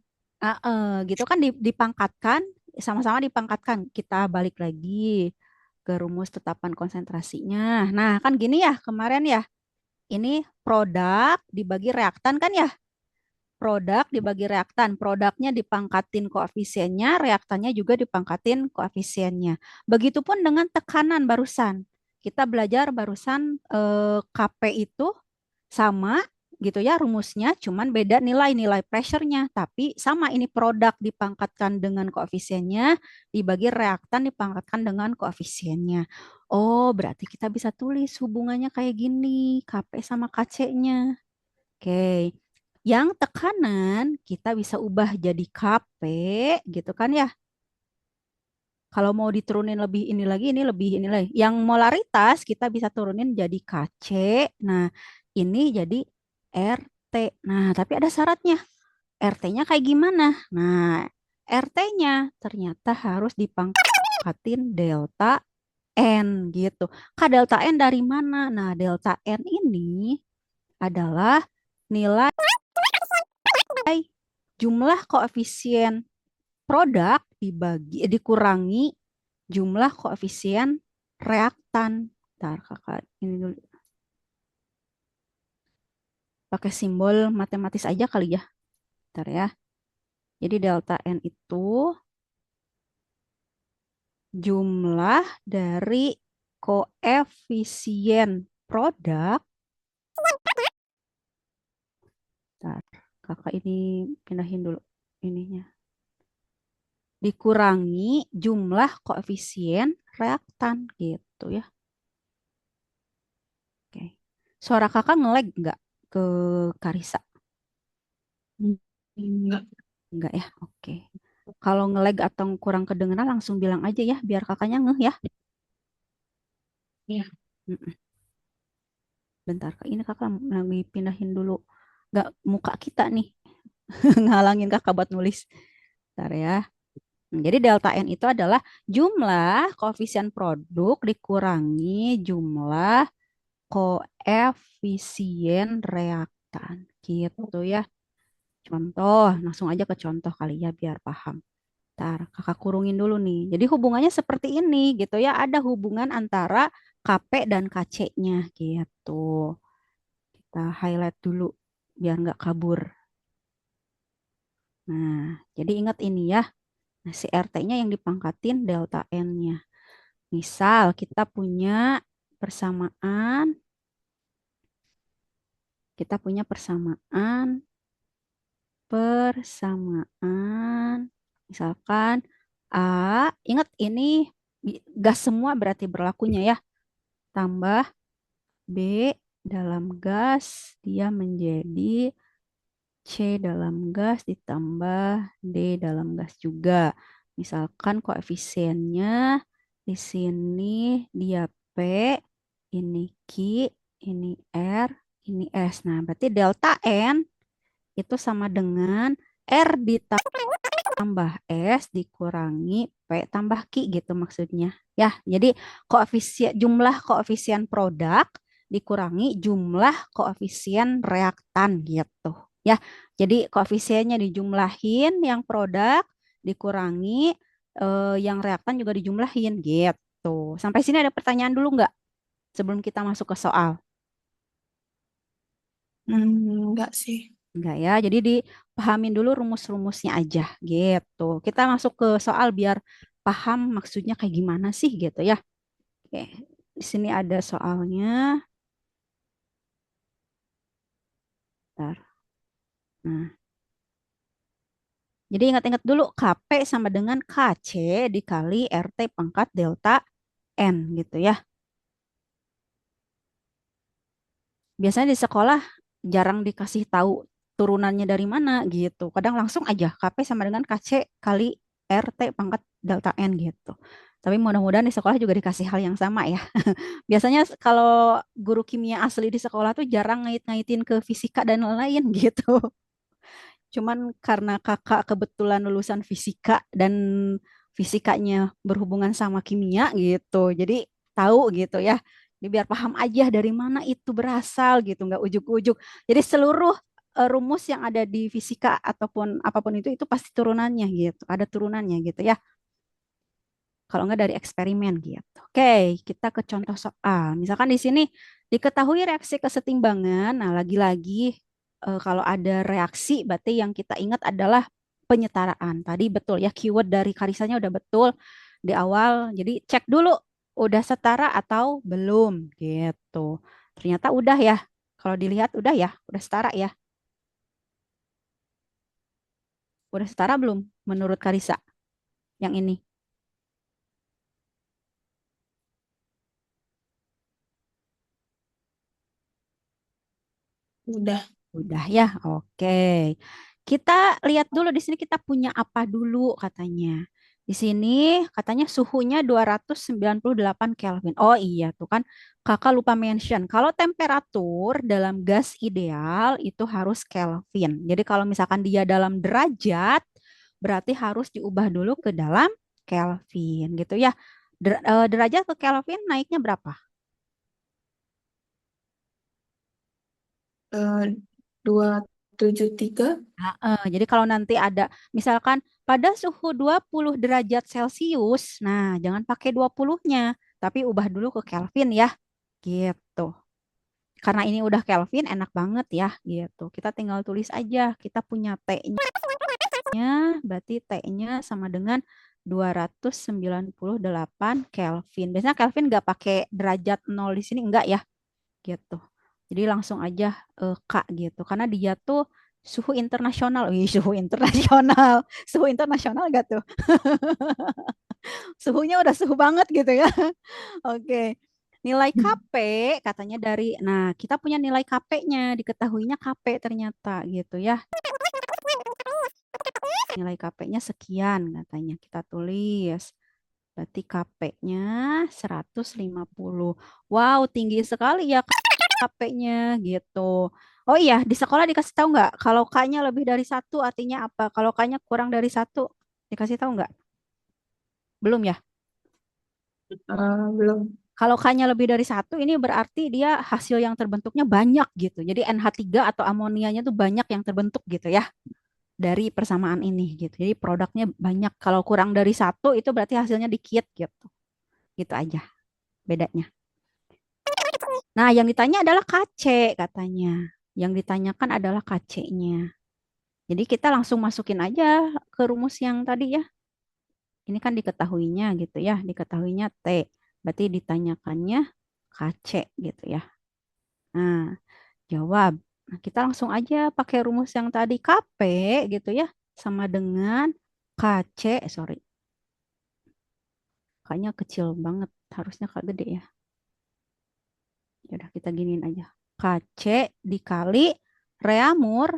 Gitu kan dipangkatkan sama-sama dipangkatkan kita balik lagi ke rumus tetapan konsentrasinya. Nah kan gini ya kemarin ya ini produk dibagi reaktan kan ya. Produk dibagi reaktan, produknya dipangkatin koefisiennya, reaktannya juga dipangkatin koefisiennya. Begitupun dengan tekanan barusan. Kita belajar barusan Kp itu sama gitu ya rumusnya, cuman beda nilai-nilai pressure-nya. Tapi sama ini produk dipangkatkan dengan koefisiennya, dibagi reaktan dipangkatkan dengan koefisiennya. Oh, berarti kita bisa tulis hubungannya kayak gini, Kp sama Kc-nya. Oke, yang tekanan kita bisa ubah jadi Kp gitu kan ya. Kalau mau diturunin lebih ini lagi, ini lebih ini lagi. Yang molaritas kita bisa turunin jadi Kc. Nah, ini jadi RT. Nah, tapi ada syaratnya. RT-nya kayak gimana? Nah, RT-nya ternyata harus dipangkatin delta N gitu. Kak delta N dari mana? Nah, delta N ini adalah nilai jumlah koefisien produk dikurangi jumlah koefisien reaktan. Ntar kakak ini dulu pakai simbol matematis aja kali ya. Ntar ya. Jadi delta N itu jumlah dari koefisien produk. Ntar kakak ini pindahin dulu ininya. Dikurangi jumlah koefisien reaktan gitu ya. Oke. Suara kakak ngelag nggak ke Karisa? Enggak. Enggak ya? Oke. Kalau ngelag atau kurang kedengeran langsung bilang aja ya, biar kakaknya ngeh ya. Ya, Mm-mm. Bentar, Kak. Ini kakak lagi pindahin dulu. Nggak muka kita nih, ngalangin kakak buat nulis. Bentar ya. Jadi delta N itu adalah jumlah koefisien produk dikurangi jumlah koefisien reaktan. Gitu ya. Contoh, langsung aja ke contoh kali ya biar paham. Ntar kakak kurungin dulu nih. Jadi hubungannya seperti ini gitu ya. Ada hubungan antara KP dan KC-nya gitu. Kita highlight dulu biar nggak kabur. Nah, jadi ingat ini ya. Nah, si RT-nya yang dipangkatin delta N-nya. Misal kita punya persamaan, persamaan, misalkan A, ingat ini gas semua berarti berlakunya ya. Tambah B dalam gas dia menjadi C dalam gas ditambah D dalam gas juga. Misalkan koefisiennya di sini dia P, ini Q, ini R Ini S. Nah, berarti delta N itu sama dengan R ditambah S dikurangi P tambah Q gitu maksudnya. Ya, jadi jumlah koefisien produk dikurangi jumlah koefisien reaktan gitu. Ya, jadi koefisiennya dijumlahin yang produk dikurangi yang reaktan juga dijumlahin gitu. Sampai sini ada pertanyaan dulu nggak sebelum kita masuk ke soal? Enggak sih. Enggak ya, jadi dipahamin dulu rumus-rumusnya aja gitu. Kita masuk ke soal biar paham maksudnya kayak gimana sih gitu ya. Oke, di sini ada soalnya. Bentar. Nah, jadi ingat-ingat dulu KP sama dengan KC dikali RT pangkat delta N gitu ya. Biasanya di sekolah jarang dikasih tahu turunannya dari mana gitu. Kadang langsung aja KP sama dengan KC kali RT pangkat delta N gitu. Tapi mudah-mudahan di sekolah juga dikasih hal yang sama ya. Biasanya kalau guru kimia asli di sekolah tuh jarang ngait-ngaitin ke fisika dan lain-lain gitu. Cuman karena kakak kebetulan lulusan fisika dan fisikanya berhubungan sama kimia gitu. Jadi tahu gitu ya. Jadi biar paham aja dari mana itu berasal gitu, nggak ujuk-ujuk. Jadi seluruh rumus yang ada di fisika ataupun apapun itu pasti turunannya gitu. Ada turunannya gitu ya. Kalau nggak dari eksperimen gitu. Oke, kita ke contoh soal. Misalkan di sini diketahui reaksi kesetimbangan. Nah, lagi-lagi kalau ada reaksi berarti yang kita ingat adalah penyetaraan. Tadi betul ya keyword dari Karisanya udah betul di awal. Jadi cek dulu udah setara atau belum gitu. Ternyata udah ya. Kalau dilihat udah ya, udah setara ya. Udah setara belum menurut Karisa yang ini? Udah. Udah ya, oke. Kita lihat dulu di sini kita punya apa dulu katanya. Di sini katanya suhunya 298 Kelvin. Oh iya tuh kan kakak lupa mention. Kalau temperatur dalam gas ideal itu harus Kelvin. Jadi kalau misalkan dia dalam derajat berarti harus diubah dulu ke dalam Kelvin gitu ya. Derajat ke Kelvin naiknya berapa? 273. Jadi kalau nanti ada misalkan pada suhu 20 derajat Celcius, nah jangan pakai 20-nya, tapi ubah dulu ke Kelvin ya, gitu. Karena ini udah Kelvin, enak banget ya, gitu. Kita tinggal tulis aja, kita punya T-nya, berarti T-nya sama dengan 298 Kelvin. Biasanya Kelvin nggak pakai derajat nol di sini, enggak ya, gitu. Jadi langsung aja K gitu. Karena dia tuh suhu internasional. Wih, suhu internasional. Suhu internasional gak tuh? Suhunya udah suhu banget gitu ya. Oke. Nilai KP katanya nah kita punya nilai KP-nya, diketahuinya KP ternyata gitu ya. Nilai KP-nya sekian katanya. Kita tulis. Berarti KP-nya 150. Wow, tinggi sekali ya KP-nya gitu. Oh iya, di sekolah dikasih tahu nggak kalau K-nya lebih dari satu artinya apa? Kalau K-nya kurang dari satu dikasih tahu nggak? Belum ya? Belum. Kalau K-nya lebih dari satu ini berarti dia hasil yang terbentuknya banyak gitu. Jadi NH3 atau amonianya tuh banyak yang terbentuk gitu ya dari persamaan ini gitu. Jadi produknya banyak. Kalau kurang dari satu itu berarti hasilnya dikit gitu. Gitu aja bedanya. Nah, yang ditanya adalah KC katanya. Yang ditanyakan adalah KC-nya. Jadi kita langsung masukin aja ke rumus yang tadi ya. Ini kan diketahuinya gitu ya. Diketahuinya T. Berarti ditanyakannya KC gitu ya. Nah, jawab. Nah, kita langsung aja pakai rumus yang tadi KP gitu ya. Sama dengan KC. Sorry. Kayaknya kecil banget. Harusnya Kak gede ya. Ya udah kita giniin aja. KC dikali reamur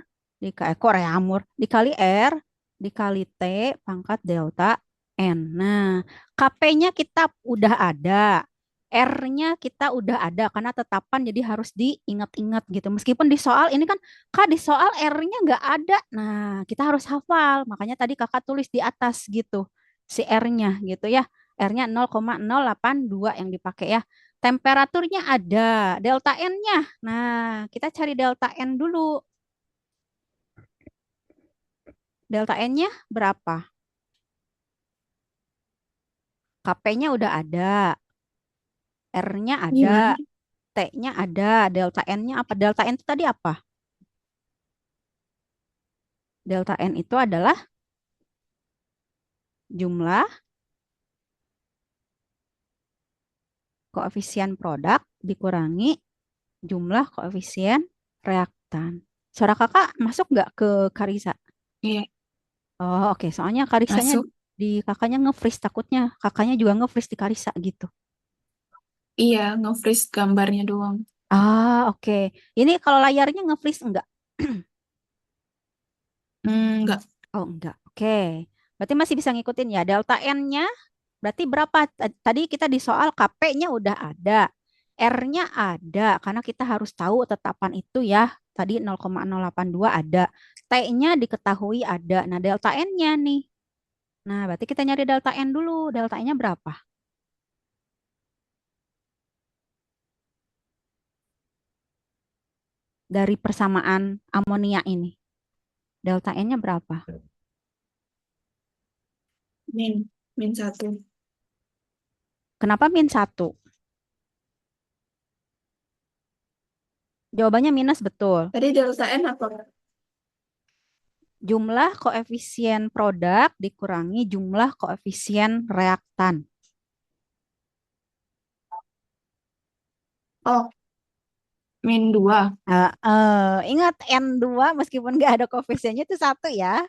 kok reamur dikali R dikali T pangkat delta N. Nah, KP-nya kita udah ada. R-nya kita udah ada karena tetapan jadi harus diingat-ingat gitu. Meskipun di soal ini kan Kak di soal R-nya nggak ada. Nah, kita harus hafal. Makanya tadi Kakak tulis di atas gitu si R-nya gitu ya. R-nya 0,082 yang dipakai ya. Temperaturnya ada, delta N-nya. Nah, kita cari delta N dulu. Delta N-nya berapa? KP-nya udah ada, R-nya ada, Gimana? T-nya ada, delta N-nya apa? Delta N itu tadi apa? Delta N itu adalah jumlah koefisien produk dikurangi jumlah koefisien reaktan. Suara kakak masuk nggak ke Karisa? Iya, Oh oke, soalnya Karisanya masuk. di kakaknya nge-freeze, takutnya kakaknya juga nge-freeze di Karisa gitu. Iya, nge-freeze gambarnya doang. Ah oke, ini kalau layarnya nge-freeze enggak? Enggak. Oh enggak, oke. Berarti masih bisa ngikutin ya. Delta N-nya berarti berapa? Tadi kita di soal KP-nya udah ada. R-nya ada karena kita harus tahu tetapan itu ya. Tadi 0,082 ada. T-nya diketahui ada. Nah, delta N-nya nih. Nah, berarti kita nyari delta N dulu. Delta N-nya berapa? Dari persamaan amonia ini. Delta N-nya berapa? Min, min satu. Kenapa -1? Jawabannya minus betul. Tadi delta N apa? Jumlah koefisien produk dikurangi jumlah koefisien reaktan. Oh, min dua. Ingat N2 meskipun nggak ada koefisiennya itu satu ya.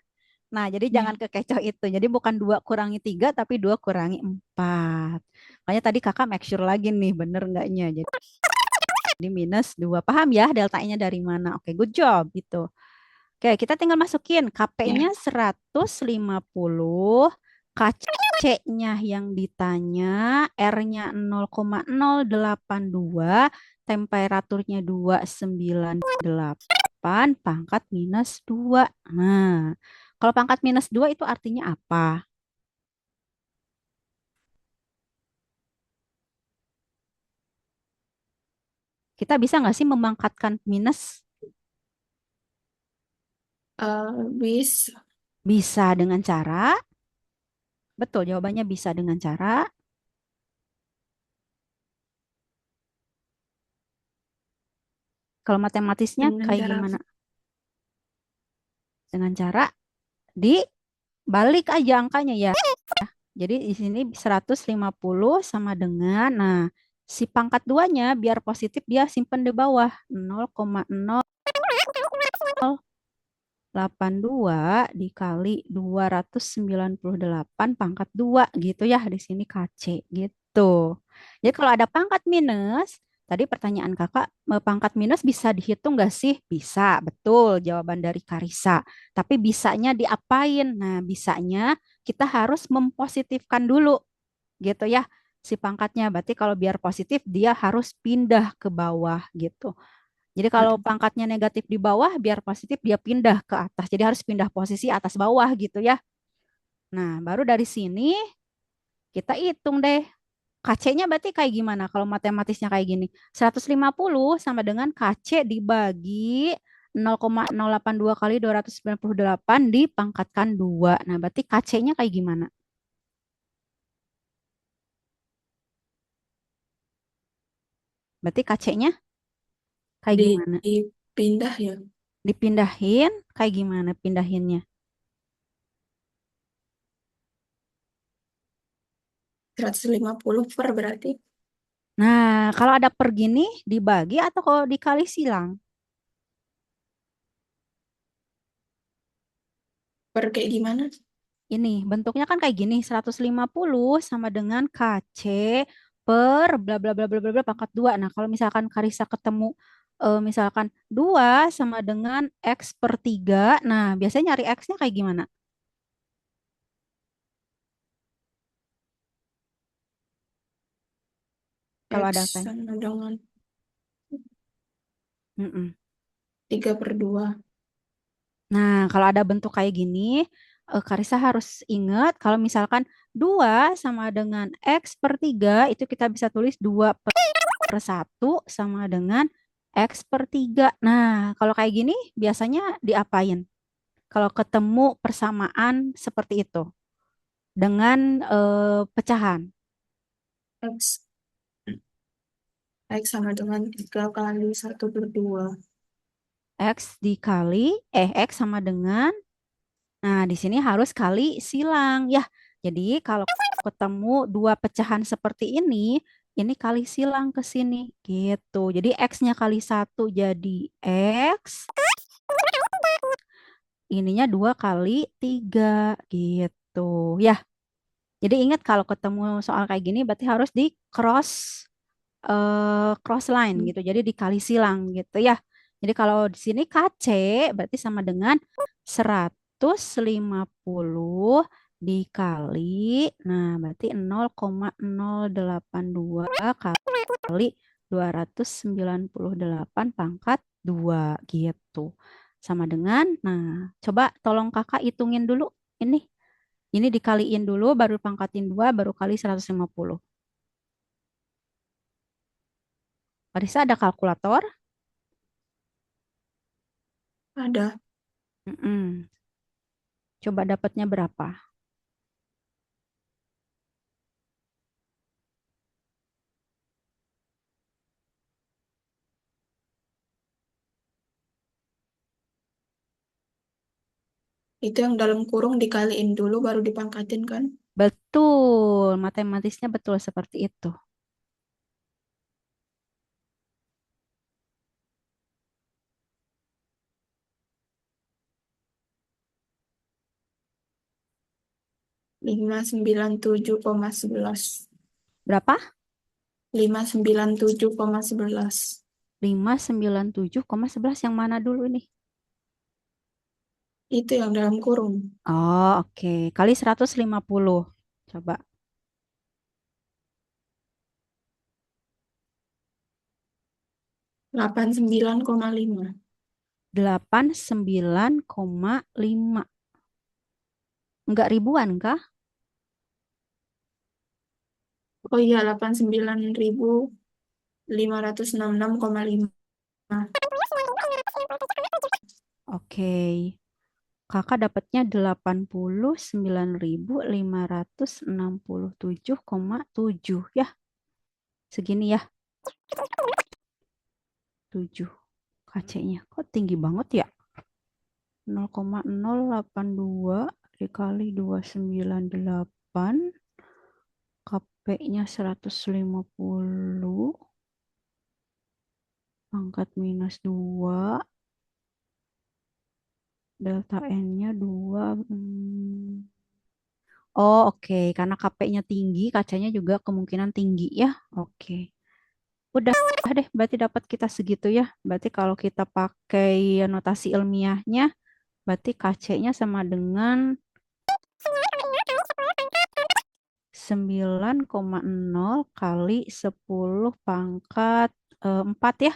Nah, jadi jangan Ya. kekecoh itu. Jadi bukan 2 kurangi 3 tapi 2 kurangi 4. Makanya tadi kakak make sure lagi nih bener nggaknya. Jadi -2. Paham ya delta-nya dari mana? Oke, good job gitu. Oke, kita tinggal masukin KP-nya Ya. 150, KC-nya yang ditanya, R-nya 0,082, temperaturnya 298, pangkat -2. Nah, kalau pangkat -2 itu artinya apa? Kita bisa nggak sih memangkatkan minus? Bis. Bisa dengan cara, betul jawabannya bisa dengan cara, kalau matematisnya Dengan kayak cara gimana? Dengan cara dibalik aja angkanya ya. Jadi di sini 150 sama dengan, nah si pangkat duanya biar positif dia simpan di bawah 0,082 dikali 298 pangkat 2 gitu ya. Di sini KC gitu. Jadi kalau ada pangkat minus, tadi pertanyaan kakak, pangkat minus bisa dihitung nggak sih? Bisa, betul jawaban dari Karisa. Tapi bisanya diapain? Nah, bisanya kita harus mempositifkan dulu gitu ya si pangkatnya. Berarti kalau biar positif dia harus pindah ke bawah gitu. Jadi kalau Mm, pangkatnya negatif di bawah biar positif dia pindah ke atas. Jadi harus pindah posisi atas bawah gitu ya. Nah, baru dari sini kita hitung deh. KC-nya berarti kayak gimana kalau matematisnya kayak gini? 150 sama dengan KC dibagi 0,082 kali 298 dipangkatkan 2. Nah, berarti KC-nya kayak gimana? Berarti KC-nya kayak gimana? dipindah ya. Dipindahin kayak gimana pindahinnya? 150 per berarti. Nah, kalau ada per gini dibagi atau kalau dikali silang? Per kayak gimana? Ini bentuknya kan kayak gini, 150 sama dengan KC per bla bla bla bla bla bla pangkat 2. Nah, kalau misalkan Karisa ketemu misalkan 2 sama dengan X per 3, nah biasanya nyari X-nya kayak gimana? Kalau ada X tanya. sama dengan Mm-mm. 3/2. Nah, kalau ada bentuk kayak gini, Karissa harus ingat kalau misalkan 2 sama dengan X per 3, itu kita bisa tulis 2/1 sama dengan X per 3. Nah, kalau kayak gini biasanya diapain? Kalau ketemu persamaan seperti itu dengan pecahan. X, X sama dengan 3 kali 1/2. X dikali, X sama dengan, nah di sini harus kali silang. Ya, jadi kalau ketemu dua pecahan seperti ini kali silang ke sini gitu. Jadi X-nya kali 1 jadi X, ininya 2 kali 3 gitu. Ya, jadi ingat kalau ketemu soal kayak gini berarti harus di cross line gitu. Jadi dikali silang gitu ya. Jadi kalau di sini KC berarti sama dengan 150 dikali, nah berarti 0,082 kali 298 pangkat 2 gitu. Sama dengan, nah coba tolong kakak hitungin dulu ini. Ini dikaliin dulu, baru pangkatin 2 baru kali 150. Marisa ada kalkulator? Ada. Mm-mm. Coba dapatnya berapa? Itu yang dalam kurung dikaliin dulu baru dipangkatin kan? Betul, matematisnya betul seperti itu. 597,11. Berapa? 597,11. 597,11 yang mana dulu ini? Itu yang dalam kurung. Oh, oke. Kali 150. Coba. 89,5. 89,5. Enggak ribuan kah? Oh iya, 89.566,5. Oke. Kakak dapatnya 89.567,7 ya. Segini ya, 7 KC-nya. Kok tinggi banget ya? 0,082 dikali 298, KP-nya 150, pangkat minus 2, delta N-nya 2. Oh, oke. Karena KP-nya tinggi, kacanya juga kemungkinan tinggi ya. Oke. Udah deh, berarti dapat kita segitu ya. Berarti kalau kita pakai notasi ilmiahnya, berarti KC-nya sama dengan 9,0 kali 10 pangkat 4 ya.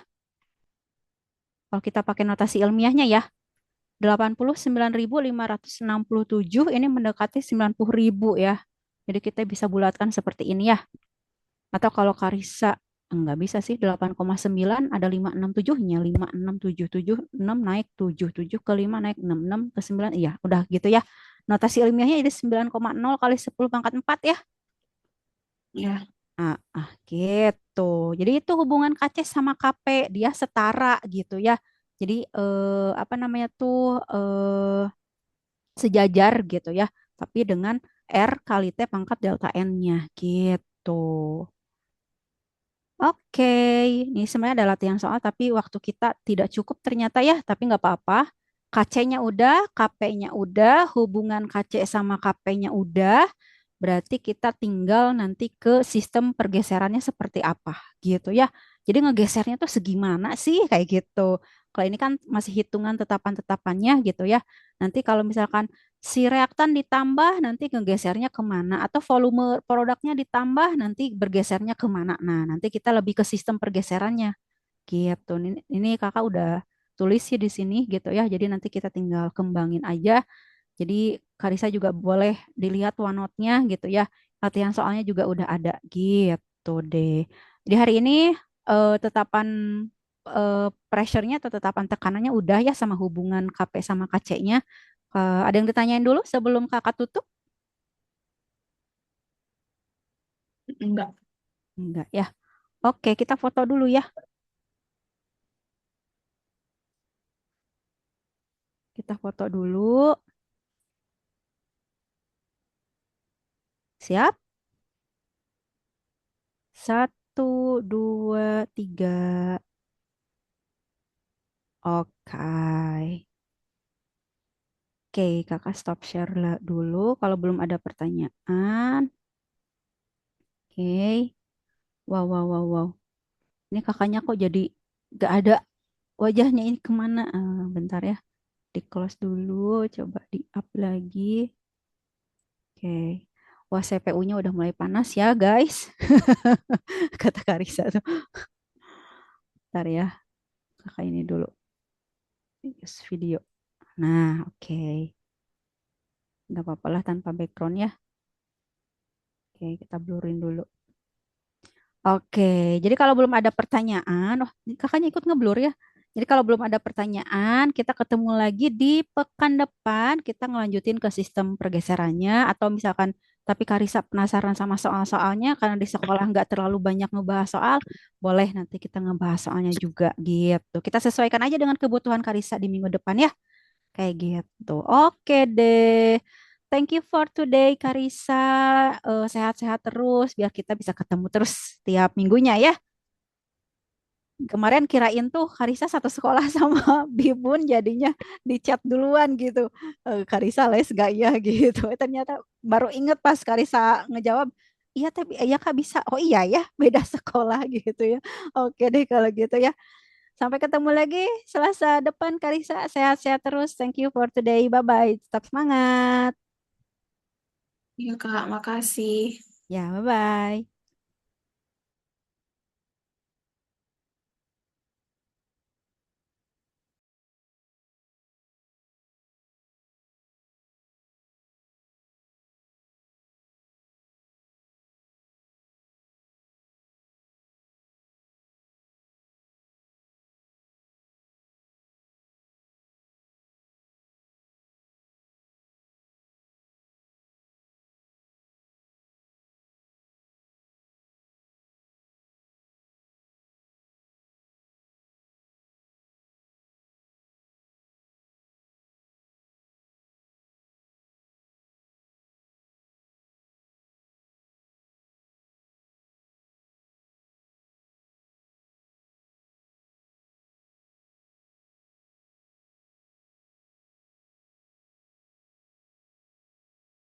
Kalau kita pakai notasi ilmiahnya ya. 89.567 ini mendekati 90.000 ya. Jadi kita bisa bulatkan seperti ini ya. Atau kalau Karisa enggak bisa sih 8,9 ada 567-nya. 56777 6 naik 7 7 ke 5 naik 6 6 ke 9. Iya, udah gitu ya. Notasi ilmiahnya jadi 9,0 kali 10 pangkat 4 ya. Ya, Gitu. Jadi itu hubungan KC sama KP dia setara gitu ya. Jadi apa namanya tuh sejajar gitu ya. Tapi dengan R kali T pangkat delta N-nya gitu. Oke, ini sebenarnya ada latihan soal tapi waktu kita tidak cukup ternyata ya. Tapi nggak apa-apa. KC-nya udah, KP-nya udah, hubungan KC sama KP-nya udah. Berarti kita tinggal nanti ke sistem pergeserannya seperti apa gitu ya. Jadi ngegesernya tuh segimana sih kayak gitu. Kalau ini kan masih hitungan tetapan-tetapannya gitu ya. Nanti kalau misalkan si reaktan ditambah nanti ngegesernya kemana atau volume produknya ditambah nanti bergesernya kemana. Nah, nanti kita lebih ke sistem pergeserannya gitu. Ini kakak udah tulis sih di sini gitu ya. Jadi nanti kita tinggal kembangin aja. Jadi Karisa juga boleh dilihat OneNote-nya gitu ya. Latihan soalnya juga udah ada gitu deh. Di hari ini tetapan pressure-nya atau tetapan tekanannya udah ya sama hubungan KP sama KC-nya. Ada yang ditanyain dulu sebelum kakak tutup? Enggak. Enggak ya. Oke, kita foto dulu ya. Kita foto dulu. Siap? Satu, dua, tiga. Oke. Oke, kakak stop share dulu kalau belum ada pertanyaan. Oke. Wow, wow, wow, wow. Ini kakaknya kok jadi gak ada wajahnya ini kemana? Bentar ya. Di close dulu. Coba di up lagi. Oke. Wah, CPU-nya udah mulai panas ya, guys. Kata Karisa tuh. Bentar ya. Kakak ini dulu. Use video. Nah, oke. Nggak apa-apa lah tanpa background ya. Oke, kita blurin dulu. Oke, jadi kalau belum ada pertanyaan, oh, ini kakaknya ikut ngeblur ya. Jadi kalau belum ada pertanyaan, kita ketemu lagi di pekan depan. Kita ngelanjutin ke sistem pergeserannya, atau misalkan, tapi Karisa penasaran sama soal-soalnya karena di sekolah nggak terlalu banyak ngebahas soal, boleh nanti kita ngebahas soalnya juga gitu. Kita sesuaikan aja dengan kebutuhan Karisa di minggu depan ya. Kayak gitu. Oke deh. Thank you for today, Karisa. Sehat-sehat terus biar kita bisa ketemu terus tiap minggunya ya. Kemarin kirain tuh Karisa satu sekolah sama Bibun jadinya di chat duluan gitu. Karisa les gak ya gitu. Ternyata baru inget pas Karisa ngejawab, iya tapi iya Kak bisa. Oh iya ya, beda sekolah gitu ya. Oke deh kalau gitu ya. Sampai ketemu lagi Selasa depan, Karisa. Sehat-sehat terus. Thank you for today. Bye-bye. Tetap semangat. Iya, Kak. Makasih. Ya, bye-bye.